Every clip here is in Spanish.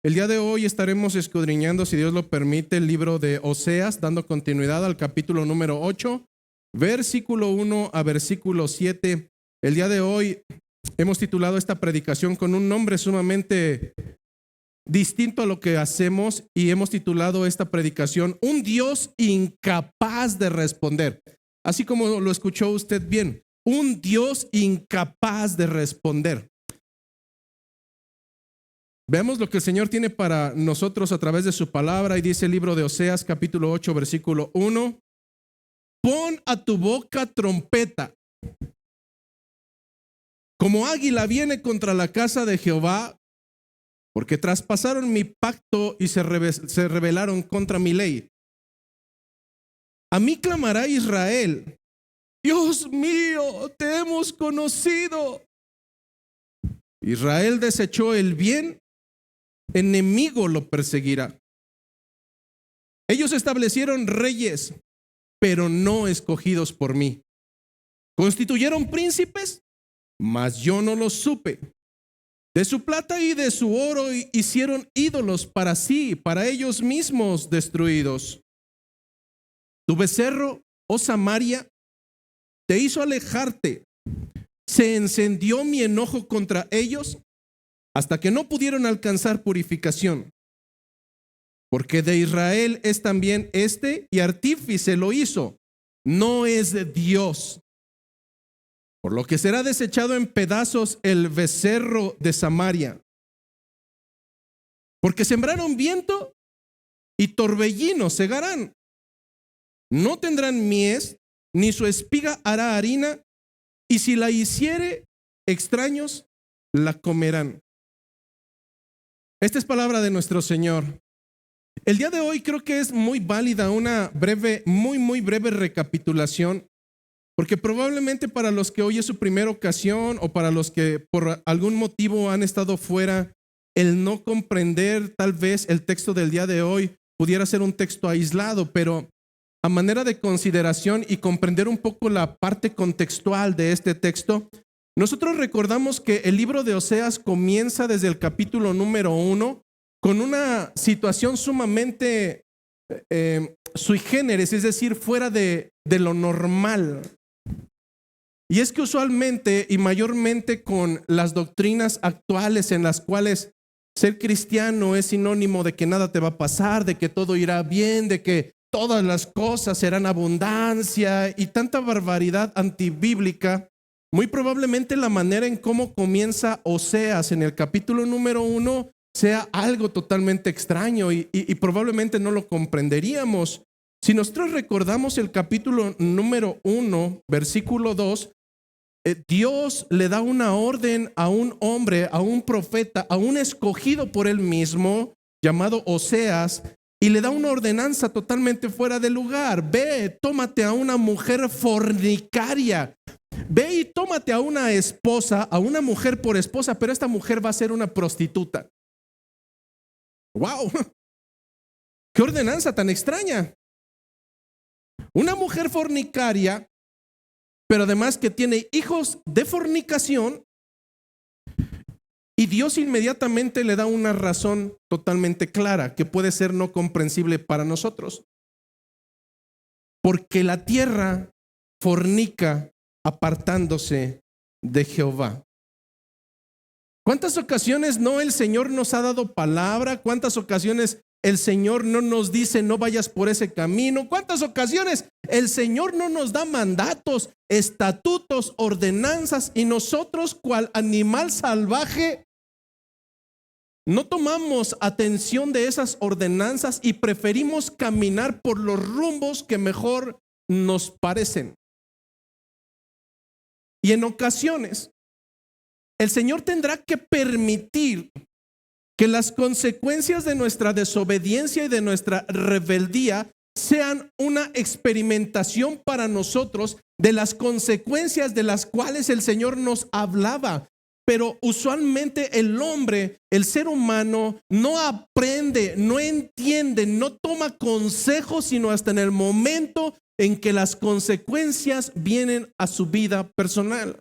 El día de hoy estaremos escudriñando, si Dios lo permite, el libro de Oseas, dando continuidad al capítulo número 8, versículo 1 a versículo 7. El día de hoy hemos titulado esta predicación con un nombre sumamente distinto a lo que hacemos y hemos titulado esta predicación Un Dios incapaz de responder. Así como lo escuchó usted bien, un Dios incapaz de responder. Veamos lo que el Señor tiene para nosotros a través de su palabra y dice el libro de Oseas capítulo 8 versículo 1. Pon a tu boca trompeta. Como águila viene contra la casa de Jehová, porque traspasaron mi pacto y se rebelaron contra mi ley. A mí clamará Israel, Dios mío, te hemos conocido. Israel desechó el bien, enemigo lo perseguirá. Ellos establecieron reyes, pero no escogidos por mí. Constituyeron príncipes, mas yo no los supe. De su plata y de su oro hicieron ídolos para sí, para ellos mismos destruidos. Tu becerro, oh Samaria, te hizo alejarte. Se encendió mi enojo contra ellos hasta que no pudieron alcanzar purificación. Porque de Israel es también y artífice lo hizo, no es de Dios. Por lo que será desechado en pedazos el becerro de Samaria. Porque sembraron viento y torbellino segarán. No tendrán mies, ni su espiga hará harina, y si la hiciere, extraños la comerán. Esta es palabra de nuestro Señor. El día de hoy creo que es muy válida una breve, muy breve recapitulación, porque probablemente para los que hoy es su primera ocasión o para los que por algún motivo han estado fuera, el no comprender tal vez el texto del día de hoy pudiera ser un texto aislado, pero a manera de consideración y comprender un poco la parte contextual de este texto, nosotros recordamos que el libro de Oseas comienza desde el capítulo número 1 con una situación sumamente sui generis, es decir, fuera de lo normal. Y es que usualmente y mayormente con las doctrinas actuales en las cuales ser cristiano es sinónimo de que nada te va a pasar, de que todo irá bien, de que todas las cosas serán abundancia y tanta barbaridad antibíblica, muy probablemente la manera en cómo comienza Oseas en el capítulo número 1 sea algo totalmente extraño y probablemente no lo comprenderíamos. Si nosotros recordamos el capítulo número 1, versículo 2, Dios le da una orden a un hombre, a un profeta, a un escogido por él mismo, llamado Oseas, y le da una ordenanza totalmente fuera de lugar. Ve, tómate a una mujer fornicaria. Ve y tómate a una esposa, a una mujer por esposa, pero esta mujer va a ser una prostituta. ¡Wow! ¡Qué ordenanza tan extraña! Una mujer fornicaria, pero además que tiene hijos de fornicación, y Dios inmediatamente le da una razón totalmente clara que puede ser no comprensible para nosotros. Porque la tierra fornica apartándose de Jehová. ¿Cuántas ocasiones no el Señor nos ha dado palabra? ¿Cuántas ocasiones el Señor no nos dice no vayas por ese camino? ¿Cuántas ocasiones el Señor no nos da mandatos, estatutos, ordenanzas y nosotros cual animal salvaje no tomamos atención de esas ordenanzas y preferimos caminar por los rumbos que mejor nos parecen? Y en ocasiones el Señor tendrá que permitir que las consecuencias de nuestra desobediencia y de nuestra rebeldía sean una experimentación para nosotros de las consecuencias de las cuales el Señor nos hablaba. Pero usualmente el hombre, el ser humano, no aprende, no entiende, no toma consejos, sino hasta en el momento en que las consecuencias vienen a su vida personal.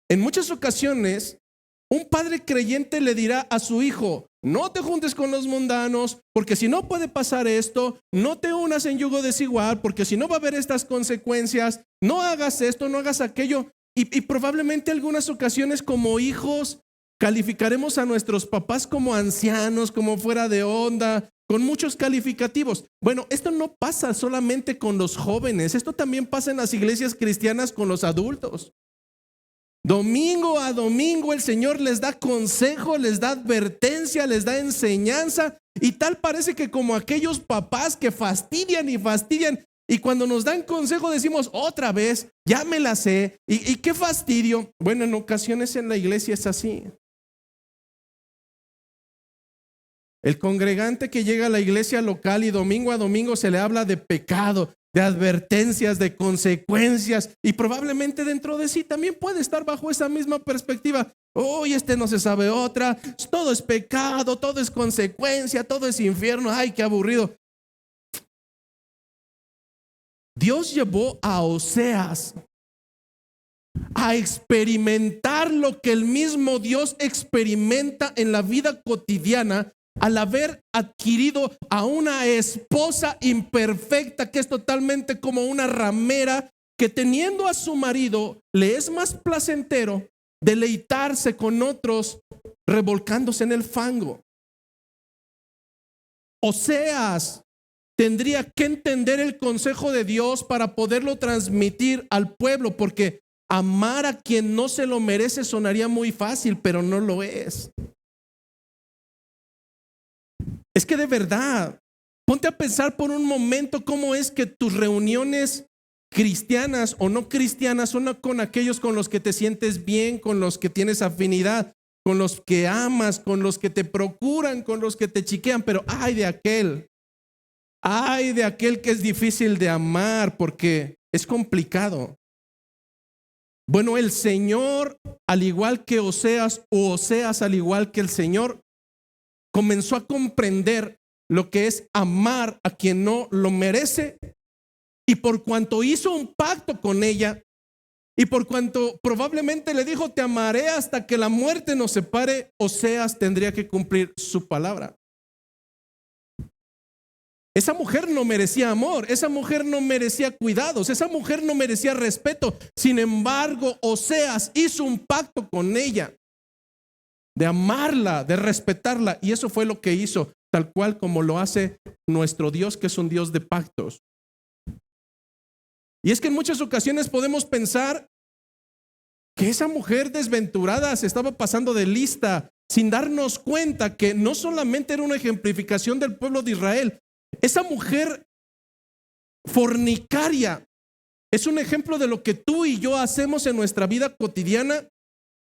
En muchas ocasiones Un padre creyente le dirá a su hijo: no te juntes con los mundanos, porque si no puede pasar esto. No te unas en yugo desigual, porque si no va a haber estas consecuencias. No hagas esto, no hagas aquello. Y probablemente algunas ocasiones como hijos calificaremos a nuestros papás como ancianos, como fuera de onda, con muchos calificativos. Bueno, esto no pasa solamente con los jóvenes, esto también pasa en las iglesias cristianas con los adultos. Domingo a domingo el Señor les da consejo, les da advertencia, les da enseñanza, y tal parece que como aquellos papás que fastidian y fastidian, y cuando nos dan consejo decimos: otra vez, ya me la sé, y qué fastidio. Bueno, en ocasiones en la iglesia es así. El congregante que llega a la iglesia local y domingo a domingo se le habla de pecado, de advertencias, de consecuencias, y probablemente dentro de sí también puede estar bajo esa misma perspectiva. Este no se sabe otra, todo es pecado, todo es consecuencia, todo es infierno, ay, qué aburrido. Dios llevó a Oseas a experimentar lo que el mismo Dios experimenta en la vida cotidiana al haber adquirido a una esposa imperfecta que es totalmente como una ramera, que teniendo a su marido le es más placentero deleitarse con otros revolcándose en el fango. Oseas tendría que entender el consejo de Dios para poderlo transmitir al pueblo, porque amar a quien no se lo merece sonaría muy fácil, pero no lo es. Es que de verdad, ponte a pensar por un momento cómo es que tus reuniones cristianas o no cristianas son con aquellos con los que te sientes bien, con los que tienes afinidad, con los que amas, con los que te procuran, con los que te chiquean, pero ay de aquel que es difícil de amar porque es complicado. Bueno, el Señor, al igual que Oseas, o Oseas al igual que el Señor, comenzó a comprender lo que es amar a quien no lo merece, y por cuanto hizo un pacto con ella, y por cuanto probablemente le dijo: te amaré hasta que la muerte nos separe, Oseas tendría que cumplir su palabra. Esa mujer no merecía amor, esa mujer no merecía cuidados, esa mujer no merecía respeto. Sin embargo, Oseas hizo un pacto con ella de amarla, de respetarla, y eso fue lo que hizo, tal cual como lo hace nuestro Dios, que es un Dios de pactos. Y es que en muchas ocasiones podemos pensar que esa mujer desventurada se estaba pasando de lista, sin darnos cuenta que no solamente era una ejemplificación del pueblo de Israel. Esa mujer fornicaria es un ejemplo de lo que tú y yo hacemos en nuestra vida cotidiana,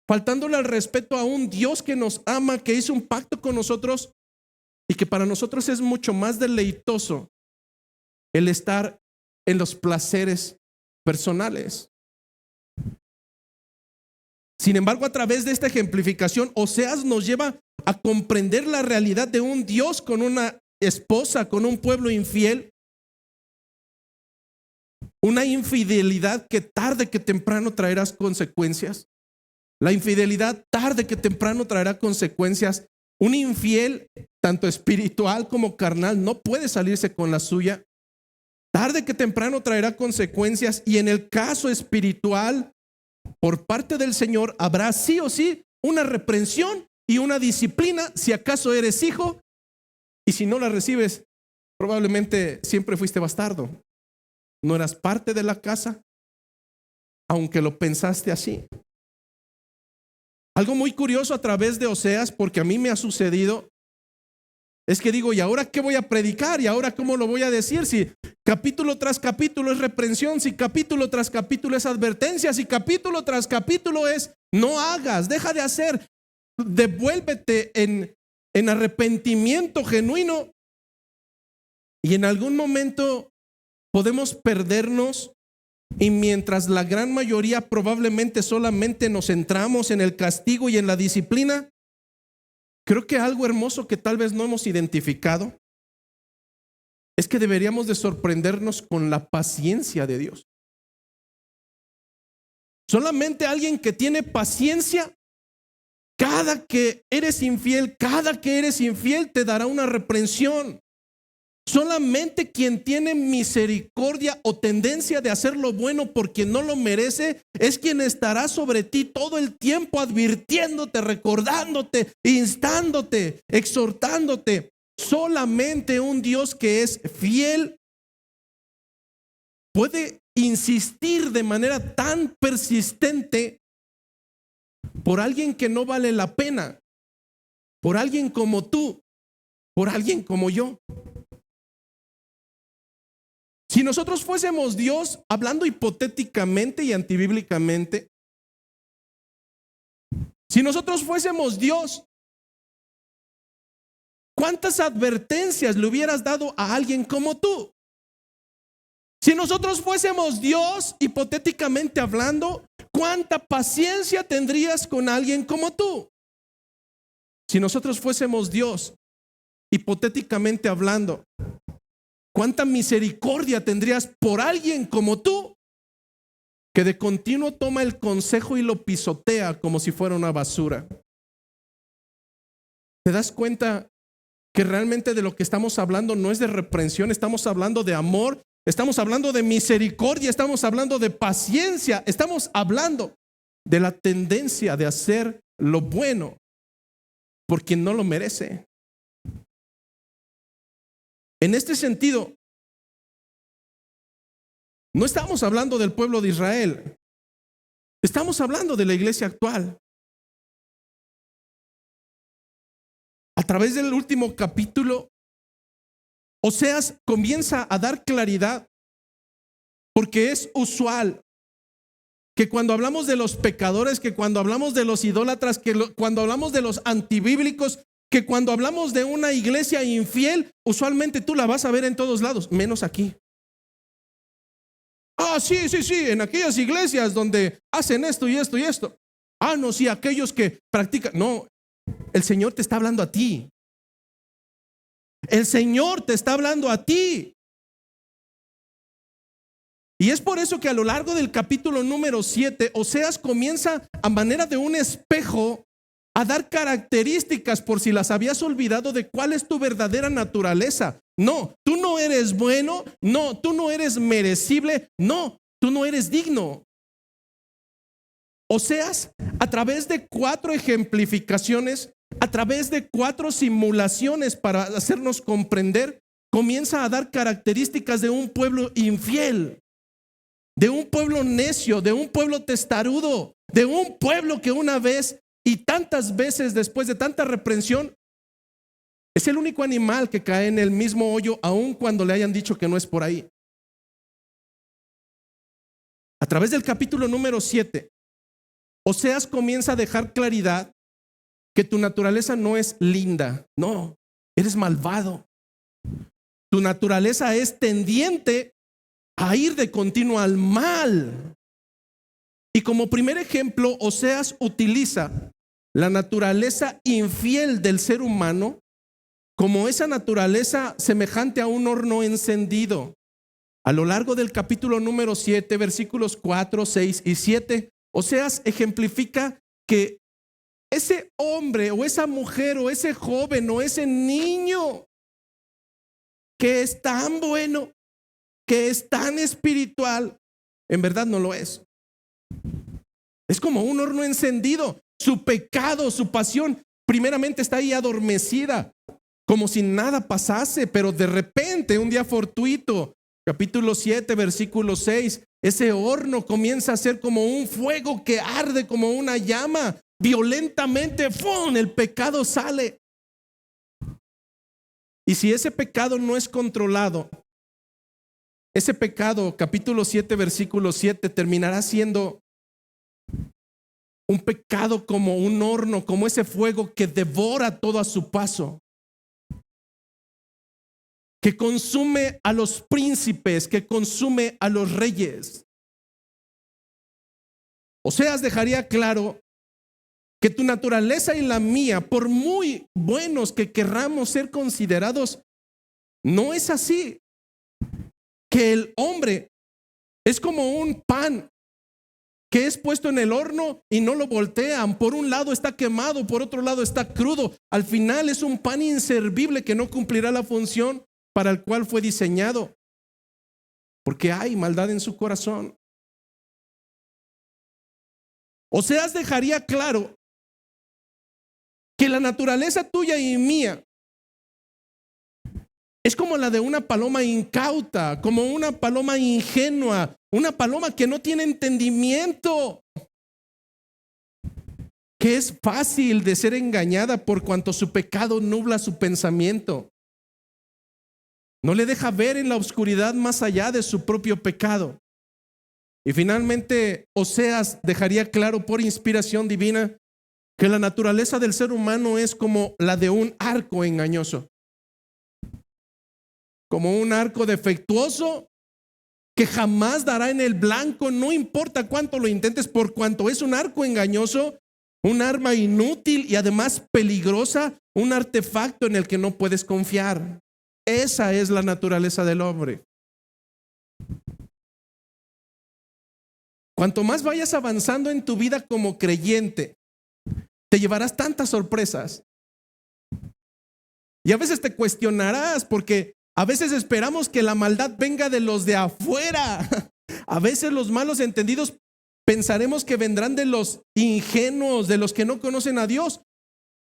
faltándole al respeto a un Dios que nos ama, que hizo un pacto con nosotros, y que para nosotros es mucho más deleitoso el estar en los placeres personales. Sin embargo, a través de esta ejemplificación, Oseas nos lleva a comprender la realidad de un Dios con una esposa, con un pueblo infiel, una infidelidad que tarde que temprano traerá consecuencias. La infidelidad tarde que temprano traerá consecuencias. Un infiel, tanto espiritual como carnal, no puede salirse con la suya. Tarde que temprano traerá consecuencias, y en el caso espiritual, por parte del Señor, habrá sí o sí una reprensión y una disciplina si acaso eres hijo, y si no la recibes, probablemente siempre fuiste bastardo. No eras parte de la casa, aunque lo pensaste así. Algo muy curioso a través de Oseas, porque a mí me ha sucedido, es que digo: ¿y ahora qué voy a predicar? ¿Y ahora cómo lo voy a decir? Si capítulo tras capítulo es reprensión, si capítulo tras capítulo es advertencia, si capítulo tras capítulo es no hagas, deja de hacer, devuélvete en arrepentimiento genuino. Y en algún momento podemos perdernos, y mientras la gran mayoría probablemente solamente nos centramos en el castigo y en la disciplina, creo que algo hermoso que tal vez no hemos identificado es que deberíamos de sorprendernos con la paciencia de Dios. Solamente alguien que tiene paciencia, cada que eres infiel te dará una reprensión. Solamente quien tiene misericordia o tendencia de hacer lo bueno por quien no lo merece es quien estará sobre ti todo el tiempo advirtiéndote, recordándote, instándote, exhortándote. Solamente un Dios que es fiel puede insistir de manera tan persistente por alguien que no vale la pena, por alguien como tú, por alguien como yo. Si nosotros fuésemos Dios, hablando hipotéticamente y antibíblicamente, si nosotros fuésemos Dios, ¿cuántas advertencias le hubieras dado a alguien como tú? Si nosotros fuésemos Dios, hipotéticamente hablando, ¿cuánta paciencia tendrías con alguien como tú? Si nosotros fuésemos Dios, hipotéticamente hablando, ¿cuánta misericordia tendrías por alguien como tú que de continuo toma el consejo y lo pisotea como si fuera una basura? ¿Te das cuenta que realmente de lo que estamos hablando no es de reprensión? Estamos hablando de amor, estamos hablando de misericordia, estamos hablando de paciencia, estamos hablando de la tendencia de hacer lo bueno por quien no lo merece. En este sentido, no estamos hablando del pueblo de Israel, estamos hablando de la iglesia actual. A través del último capítulo, Oseas comienza a dar claridad, porque es usual que cuando hablamos de los pecadores, que cuando hablamos de los idólatras, cuando hablamos de los antibíblicos, que cuando hablamos de una iglesia infiel, usualmente tú la vas a ver en todos lados, menos aquí. Sí, en aquellas iglesias donde hacen esto y esto y esto. No, sí, aquellos que practican. No, el Señor te está hablando a ti. El Señor te está hablando a ti. Y es por eso que a lo largo del capítulo número 7, Oseas comienza a manera de un espejo a dar características, por si las habías olvidado, de cuál es tu verdadera naturaleza. No, tú no eres bueno, no, tú no eres merecible, no, tú no eres digno. Oseas, a través de 4 ejemplificaciones, a través de 4 simulaciones para hacernos comprender, comienza a dar características de un pueblo infiel, de un pueblo necio, de un pueblo testarudo, de un pueblo que una vez y tantas veces después de tanta reprensión es el único animal que cae en el mismo hoyo, aun cuando le hayan dicho que no es por ahí. A través del capítulo número 7, Oseas comienza a dejar claridad que tu naturaleza no es linda, no, eres malvado. Tu naturaleza es tendiente a ir de continuo al mal. Y como primer ejemplo, Oseas utiliza la naturaleza infiel del ser humano como esa naturaleza semejante a un horno encendido. A lo largo del capítulo número 7, versículos 4, 6 y 7, Oseas ejemplifica que ese hombre o esa mujer o ese joven o ese niño que es tan bueno, que es tan espiritual, en verdad no lo es. Es como un horno encendido. Su pecado, su pasión, primeramente está ahí adormecida, como si nada pasase, pero de repente, un día fortuito, capítulo 7, versículo 6, ese horno comienza a ser como un fuego que arde como una llama. Violentamente, ¡fum!, el pecado sale. Y si ese pecado no es controlado, ese pecado, capítulo 7, versículo 7, terminará siendo un pecado como un horno, como ese fuego que devora todo a su paso, que consume a los príncipes, que consume a los reyes. Oseas dejaría claro que tu naturaleza y la mía, por muy buenos que querramos ser considerados, no es así. Que el hombre es como un pan que es puesto en el horno y no lo voltean. Por un lado está quemado, por otro lado está crudo. Al final es un pan inservible que no cumplirá la función para el cual fue diseñado, porque hay maldad en su corazón. Oseas dejaría claro que la naturaleza tuya y mía es como la de una paloma incauta, como una paloma ingenua, una paloma que no tiene entendimiento, que es fácil de ser engañada por cuanto su pecado nubla su pensamiento. No le deja ver en la oscuridad más allá de su propio pecado. Y finalmente, Oseas dejaría claro por inspiración divina que la naturaleza del ser humano es como la de un arco engañoso, como un arco defectuoso que jamás dará en el blanco, no importa cuánto lo intentes, por cuanto es un arco engañoso, un arma inútil y además peligrosa, un artefacto en el que no puedes confiar. Esa es la naturaleza del hombre. Cuanto más vayas avanzando en tu vida como creyente, te llevarás tantas sorpresas. Y a veces te cuestionarás porque a veces esperamos que la maldad venga de los de afuera. A veces los malos entendidos pensaremos que vendrán de los ingenuos, de los que no conocen a Dios.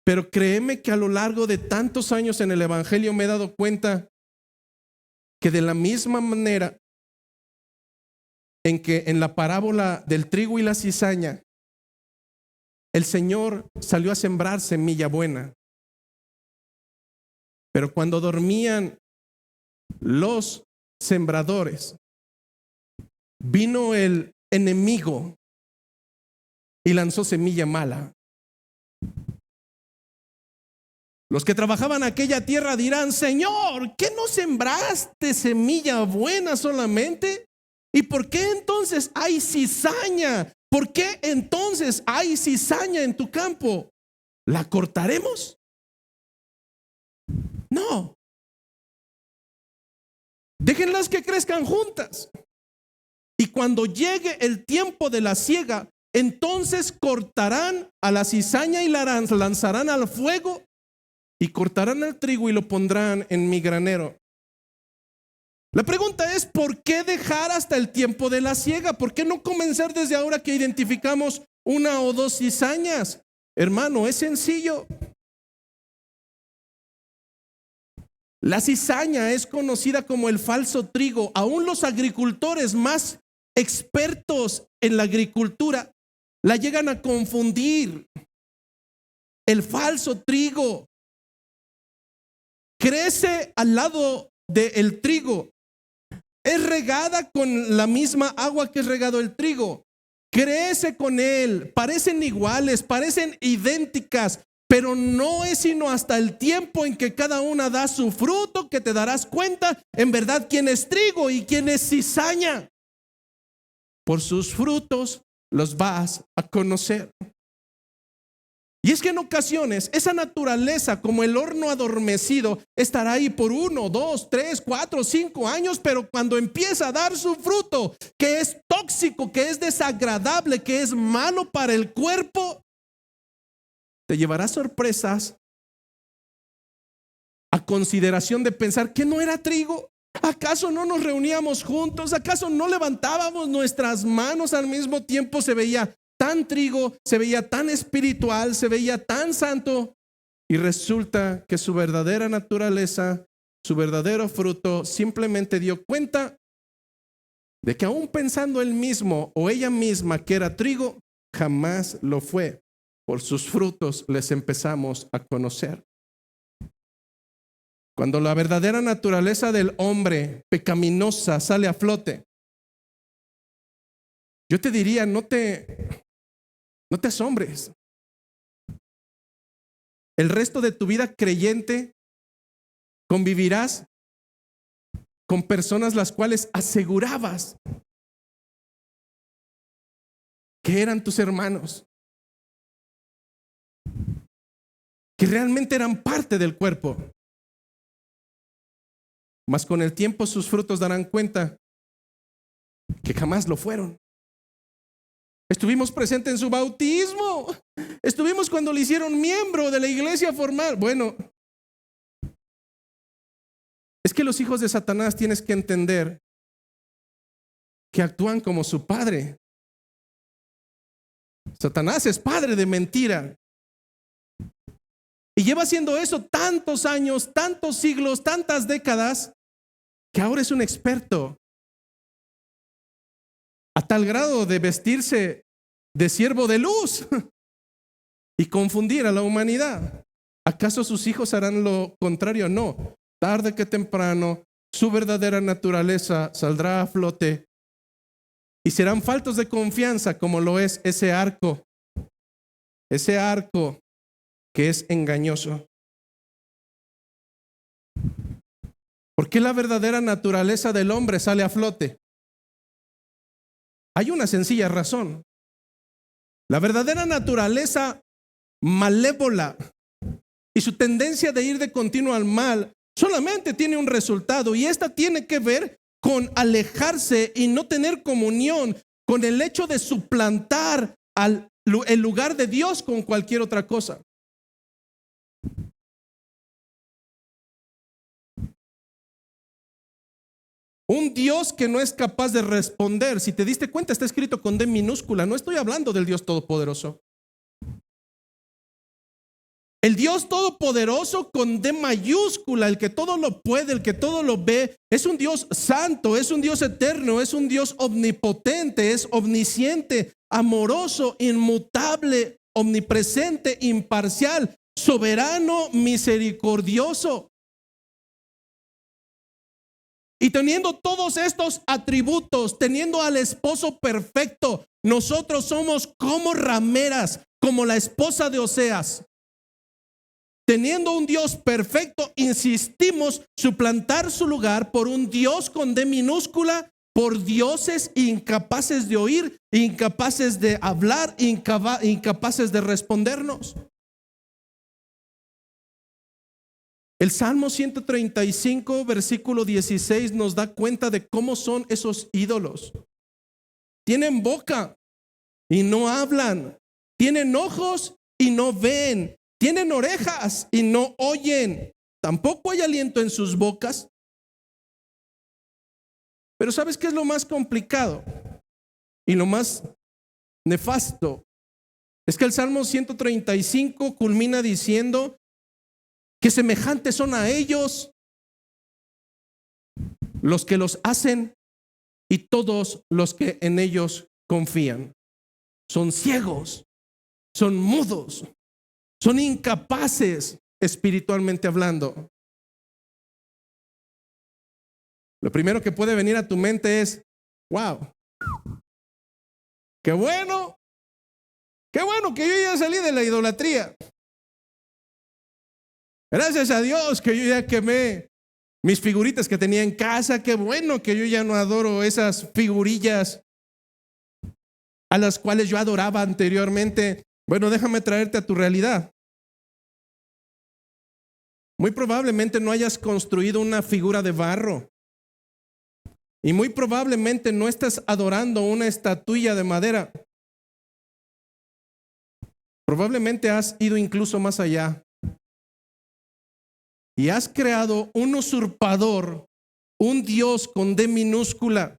Pero créeme que a lo largo de tantos años en el Evangelio me he dado cuenta que de la misma manera en que en la parábola del trigo y la cizaña, el Señor salió a sembrar semilla buena. Pero cuando dormían los sembradores, vino el enemigo y lanzó semilla mala. Los que trabajaban aquella tierra dirán: Señor, ¿qué no sembraste semilla buena solamente? ¿Y por qué entonces hay cizaña? ¿Por qué entonces hay cizaña en tu campo? ¿La cortaremos? No. Déjenlas que crezcan juntas. Y cuando llegue el tiempo de la siega, entonces cortarán a la cizaña y la lanzarán al fuego y cortarán el trigo y lo pondrán en mi granero. La pregunta es: ¿por qué dejar hasta el tiempo de la siega? ¿Por qué no comenzar desde ahora que identificamos una o dos cizañas? Hermano, es sencillo. La cizaña es conocida como el falso trigo. Aún los agricultores más expertos en la agricultura la llegan a confundir. El falso trigo crece al lado del trigo. Es regada con la misma agua que es regado el trigo. Crece con él. Parecen iguales, parecen idénticas, pero no es sino hasta el tiempo en que cada una da su fruto que te darás cuenta en verdad quién es trigo y quién es cizaña. Por sus frutos los vas a conocer. Y es que en ocasiones esa naturaleza, como el horno adormecido, estará ahí por 1, 2, 3, 4, 5 años, pero cuando empieza a dar su fruto, que es tóxico, que es desagradable, que es malo para el cuerpo, te llevará sorpresas a consideración de pensar que no era trigo. ¿Acaso no nos reuníamos juntos? ¿Acaso no levantábamos nuestras manos al mismo tiempo? Se veía tan trigo, se veía tan espiritual, se veía tan santo, y resulta que su verdadera naturaleza, su verdadero fruto, simplemente dio cuenta de que aún pensando él mismo o ella misma que era trigo, jamás lo fue. Por sus frutos les empezamos a conocer. Cuando la verdadera naturaleza del hombre pecaminosa sale a flote, yo te diría: no te asombres. El resto de tu vida creyente convivirás con personas las cuales asegurabas que eran tus hermanos, que realmente eran parte del cuerpo. Mas con el tiempo sus frutos darán cuenta que jamás lo fueron. Estuvimos presentes en su bautismo. Estuvimos cuando le hicieron miembro de la iglesia formal. Bueno, es que los hijos de Satanás tienes que entender que actúan como su padre. Satanás es padre de mentira. Y lleva haciendo eso tantos años, tantos siglos, tantas décadas, que ahora es un experto. A tal grado de vestirse de siervo de luz y confundir a la humanidad. ¿Acaso sus hijos harán lo contrario? No. Tarde que temprano, su verdadera naturaleza saldrá a flote y serán faltos de confianza, como lo es ese arco que es engañoso. ¿Por qué la verdadera naturaleza del hombre sale a flote? Hay una sencilla razón. La verdadera naturaleza malévola y su tendencia de ir de continuo al mal solamente tiene un resultado, y esta tiene que ver con alejarse y no tener comunión con el hecho de suplantar el lugar de Dios con cualquier otra cosa. Un Dios que no es capaz de responder. Si te diste cuenta, está escrito con D minúscula. No estoy hablando del Dios Todopoderoso. El Dios Todopoderoso con D mayúscula, el que todo lo puede, el que todo lo ve, es un Dios santo, es un Dios eterno, es un Dios omnipotente, es omnisciente, amoroso, inmutable, omnipresente, imparcial, soberano, misericordioso. Y teniendo todos estos atributos, teniendo al esposo perfecto, nosotros somos como rameras, como la esposa de Oseas. Teniendo un Dios perfecto, insistimos suplantar su lugar por un Dios con D minúscula, por dioses incapaces de oír, incapaces de hablar, incapaces de respondernos. El Salmo 135, versículo 16 nos da cuenta de cómo son esos ídolos. Tienen boca y no hablan. Tienen ojos y no ven. Tienen orejas y no oyen. Tampoco hay aliento en sus bocas. Pero ¿sabes qué es lo más complicado y lo más nefasto? Es que el Salmo 135 culmina diciendo que semejantes son a ellos los que los hacen y todos los que en ellos confían. Son ciegos, son mudos, son incapaces espiritualmente hablando. Lo primero que puede venir a tu mente es: wow, qué bueno que yo ya salí de la idolatría. Gracias a Dios que yo ya quemé mis figuritas que tenía en casa. Qué bueno que yo ya no adoro esas figurillas a las cuales yo adoraba anteriormente. Bueno, déjame traerte a tu realidad. Muy probablemente no hayas construido una figura de barro. Y muy probablemente no estás adorando una estatuilla de madera. Probablemente has ido incluso más allá. Y has creado un usurpador, un Dios con D minúscula,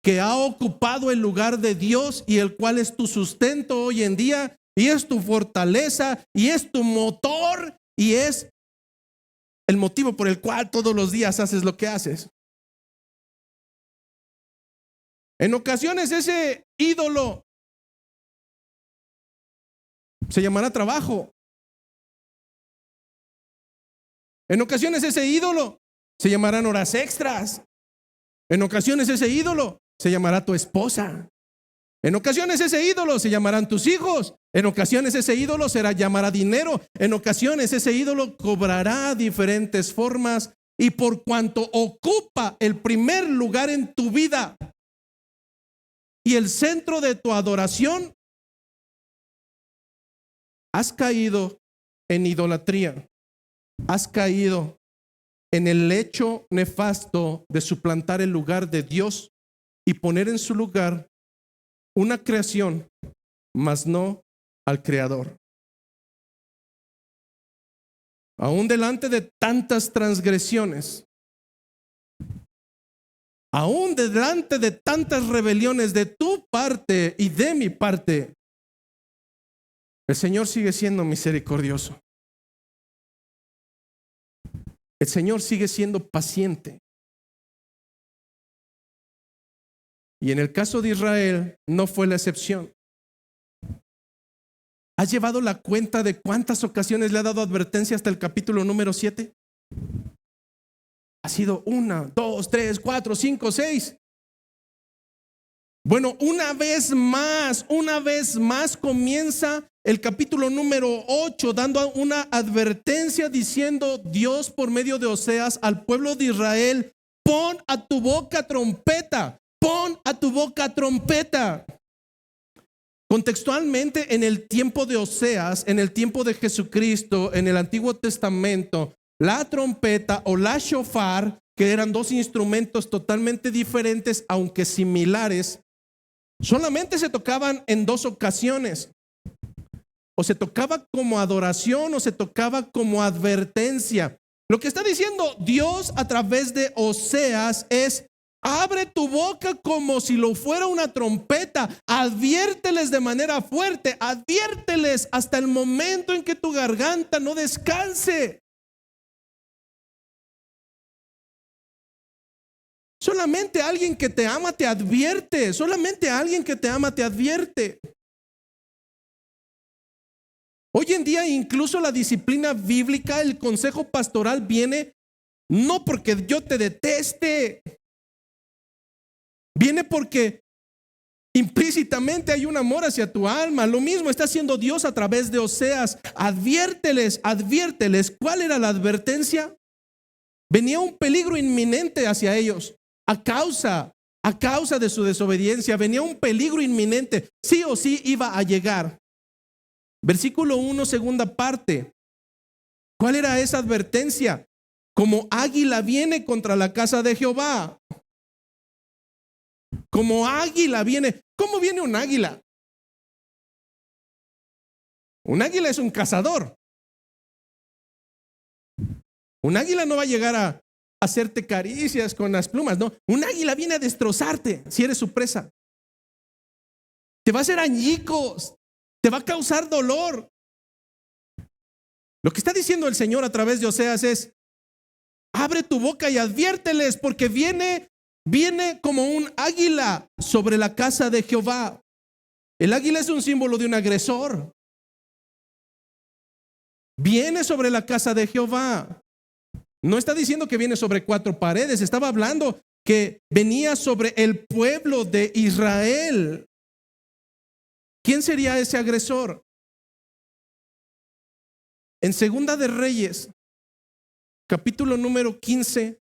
que ha ocupado el lugar de Dios y el cual es tu sustento hoy en día, y es tu fortaleza, y es tu motor, y es el motivo por el cual todos los días haces lo que haces. En ocasiones ese ídolo se llamará trabajo. En ocasiones ese ídolo se llamarán horas extras. En ocasiones ese ídolo se llamará tu esposa. En ocasiones ese ídolo se llamarán tus hijos. En ocasiones ese ídolo llamará dinero. En ocasiones ese ídolo cobrará diferentes formas. Y por cuanto ocupa el primer lugar en tu vida y el centro de tu adoración, has caído en idolatría. Has caído en el hecho nefasto de suplantar el lugar de Dios y poner en su lugar una creación, mas no al Creador. Aún delante de tantas transgresiones, aún delante de tantas rebeliones de tu parte y de mi parte, el Señor sigue siendo misericordioso. El Señor sigue siendo paciente. Y en el caso de Israel no fue la excepción. ¿Has llevado la cuenta de cuántas ocasiones le ha dado advertencia hasta el capítulo número 7? Ha sido 1, 2, 3, 4, 5, 6. Bueno, una vez más comienza el capítulo número 8 dando una advertencia diciendo Dios por medio de Oseas al pueblo de Israel: pon a tu boca trompeta, pon a tu boca trompeta. Contextualmente, en el tiempo de Oseas, en el tiempo de Jesucristo, en el Antiguo Testamento, la trompeta o la shofar, que eran dos instrumentos totalmente diferentes, aunque similares, solamente se tocaban en dos ocasiones. O se tocaba como adoración o se tocaba como advertencia. Lo que está diciendo Dios a través de Oseas es: abre tu boca como si lo fuera una trompeta, adviérteles de manera fuerte, adviérteles hasta el momento en que tu garganta no descanse. Solamente alguien que te ama te advierte, solamente alguien que te ama te advierte. Hoy en día incluso la disciplina bíblica, el consejo pastoral viene no porque yo te deteste, viene porque implícitamente hay un amor hacia tu alma. Lo mismo está haciendo Dios a través de Oseas. Adviérteles, adviérteles. ¿Cuál era la advertencia? Venía un peligro inminente hacia ellos a causa de su desobediencia. Venía un peligro inminente, sí o sí iba a llegar. Versículo 1, segunda parte. ¿Cuál era esa advertencia? Como águila viene contra la casa de Jehová. Como águila viene. ¿Cómo viene un águila? Un águila es un cazador. Un águila no va a llegar a hacerte caricias con las plumas, no. Un águila viene a destrozarte si eres su presa. Te va a hacer añicos, te va a causar dolor. Lo que está diciendo el Señor a través de Oseas es: abre tu boca y adviérteles, porque viene como un águila sobre la casa de Jehová. El águila es un símbolo de un agresor. Viene sobre la casa de Jehová. No está diciendo que viene sobre 4 paredes, estaba hablando que venía sobre el pueblo de Israel. ¿Quién sería ese agresor? En Segunda de Reyes, capítulo número 15,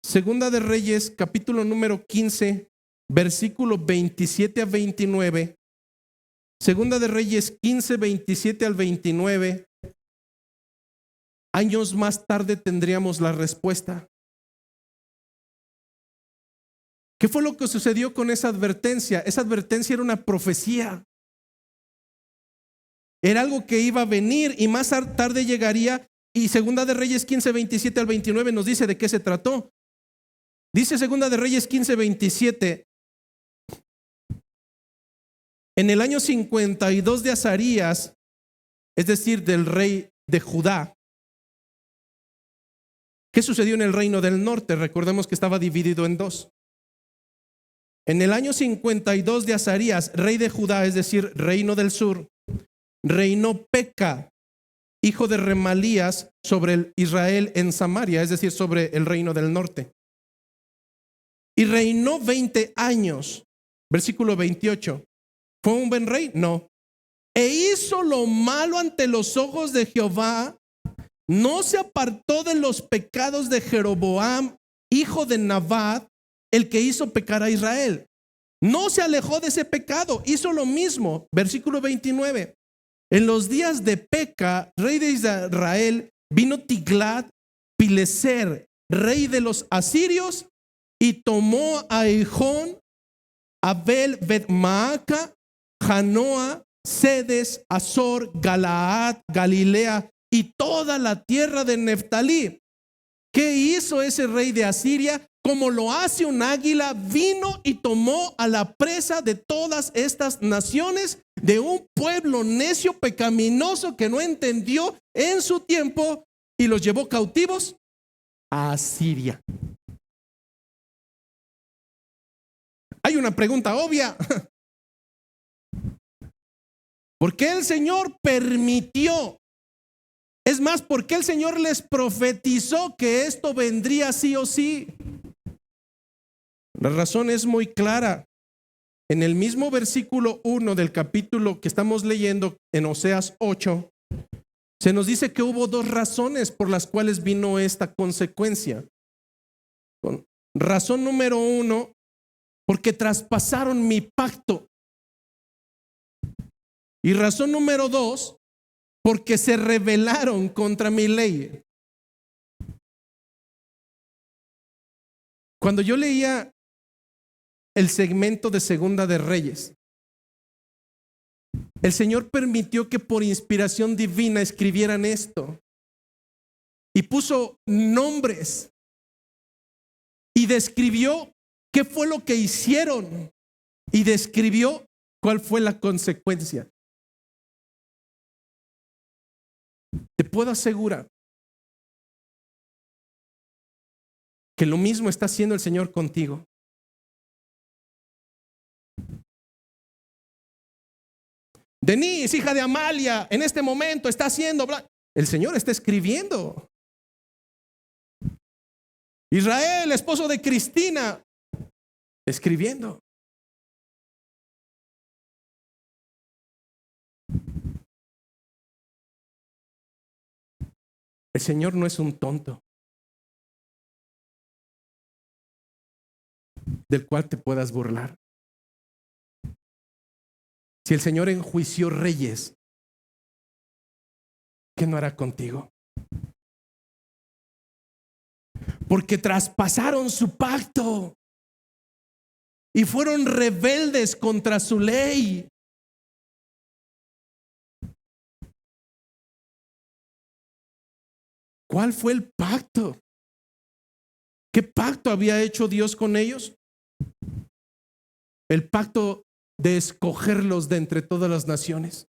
Segunda de Reyes, capítulo número 15, versículo 27 a 29. Segunda de Reyes 15, 27 al 29. Años más tarde tendríamos la respuesta. ¿Qué fue lo que sucedió con esa advertencia? Esa advertencia era una profecía. Era algo que iba a venir y más tarde llegaría. Y Segunda de Reyes 15, 27 al 29 nos dice de qué se trató. Dice Segunda de Reyes 15, 27. En el año 52 de Azarías, es decir, del rey de Judá. ¿Qué sucedió en el reino del norte? Recordemos que estaba dividido en 2. En el año 52 de Azarías, rey de Judá, es decir, reino del sur, reinó Peca, hijo de Remalías, sobre el Israel en Samaria, es decir, sobre el reino del norte. Y reinó 20 años. Versículo 28. ¿Fue un buen rey? No. E hizo lo malo ante los ojos de Jehová. No se apartó de los pecados de Jeroboam, hijo de Nabat, el que hizo pecar a Israel. No se alejó de ese pecado, hizo lo mismo. Versículo 29. En los días de Peca, rey de Israel, vino Tiglat-Pileser, rey de los asirios, y tomó a Ejón Abel, Bet-Maaca, Janoa, Sedes, Azor, Galaad, Galilea y toda la tierra de Neftalí. ¿Qué hizo ese rey de Asiria? Como lo hace un águila, vino y tomó a la presa de todas estas naciones, de un pueblo necio, pecaminoso, que no entendió en su tiempo, y los llevó cautivos a Asiria. Hay una pregunta obvia. ¿Por qué el Señor permitió? Es más, ¿por qué el Señor les profetizó que esto vendría sí o sí? La razón es muy clara. En el mismo versículo 1 del capítulo que estamos leyendo en Oseas 8, se nos dice que hubo dos razones por las cuales vino esta consecuencia. Razón número 1, porque traspasaron mi pacto. Y razón número 2, porque se rebelaron contra mi ley. Cuando yo leía el segmento de Segunda de Reyes, el Señor permitió que por inspiración divina escribieran esto y puso nombres y describió qué fue lo que hicieron y describió cuál fue la consecuencia. Te puedo asegurar que lo mismo está haciendo el Señor contigo. Denise, hija de Amalia, en este momento está haciendo. El Señor está escribiendo. Israel, esposo de Cristina, escribiendo. El Señor no es un tonto del cual te puedas burlar. Si el Señor enjuició reyes, ¿qué no hará contigo? Porque traspasaron su pacto y fueron rebeldes contra su ley. ¿Cuál fue el pacto? ¿Qué pacto había hecho Dios con ellos? El pacto de escogerlos de entre todas las naciones.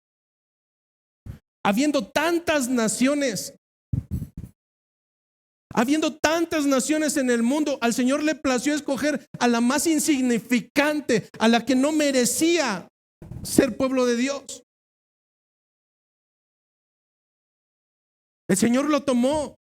Habiendo tantas naciones en el mundo, al Señor le plació escoger a la más insignificante, a la que no merecía ser pueblo de Dios. El Señor lo tomó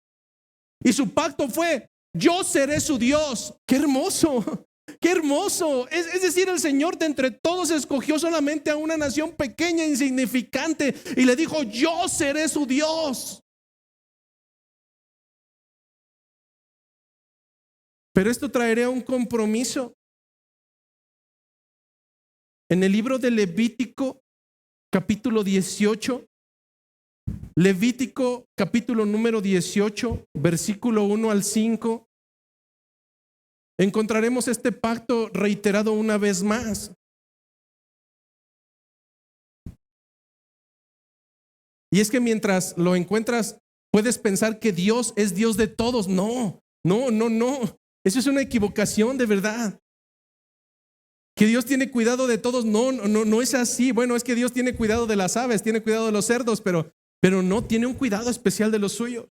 y su pacto fue: yo seré su Dios. ¡Qué hermoso! ¡Qué hermoso! Es decir, el Señor de entre todos escogió solamente a una nación pequeña, insignificante, y le dijo: yo seré su Dios. Pero esto traería un compromiso. En el libro de Levítico, capítulo 18, Levítico capítulo número 18, versículo 1 al 5, encontraremos este pacto reiterado una vez más. Y es que mientras lo encuentras, puedes pensar que Dios es Dios de todos. No. Eso es una equivocación de verdad. Que Dios tiene cuidado de todos. No es así. Bueno, es que Dios tiene cuidado de las aves, tiene cuidado de los cerdos, pero no tiene un cuidado especial de los suyos.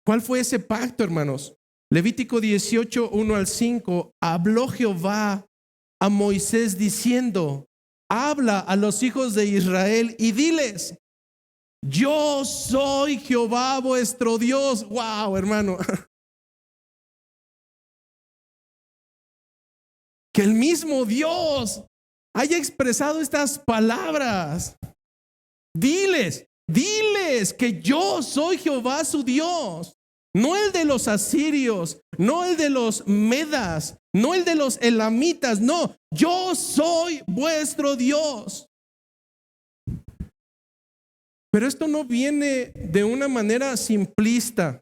¿Cuál fue ese pacto, hermanos? Levítico 18, 1 al 5. Habló Jehová a Moisés diciendo: habla a los hijos de Israel y diles: yo soy Jehová vuestro Dios. Wow, hermano. Que el mismo Dios haya expresado estas palabras. Diles que yo soy Jehová su Dios. No el de los asirios, no el de los medas, no el de los elamitas, no, yo soy vuestro Dios. Pero esto no viene de una manera simplista.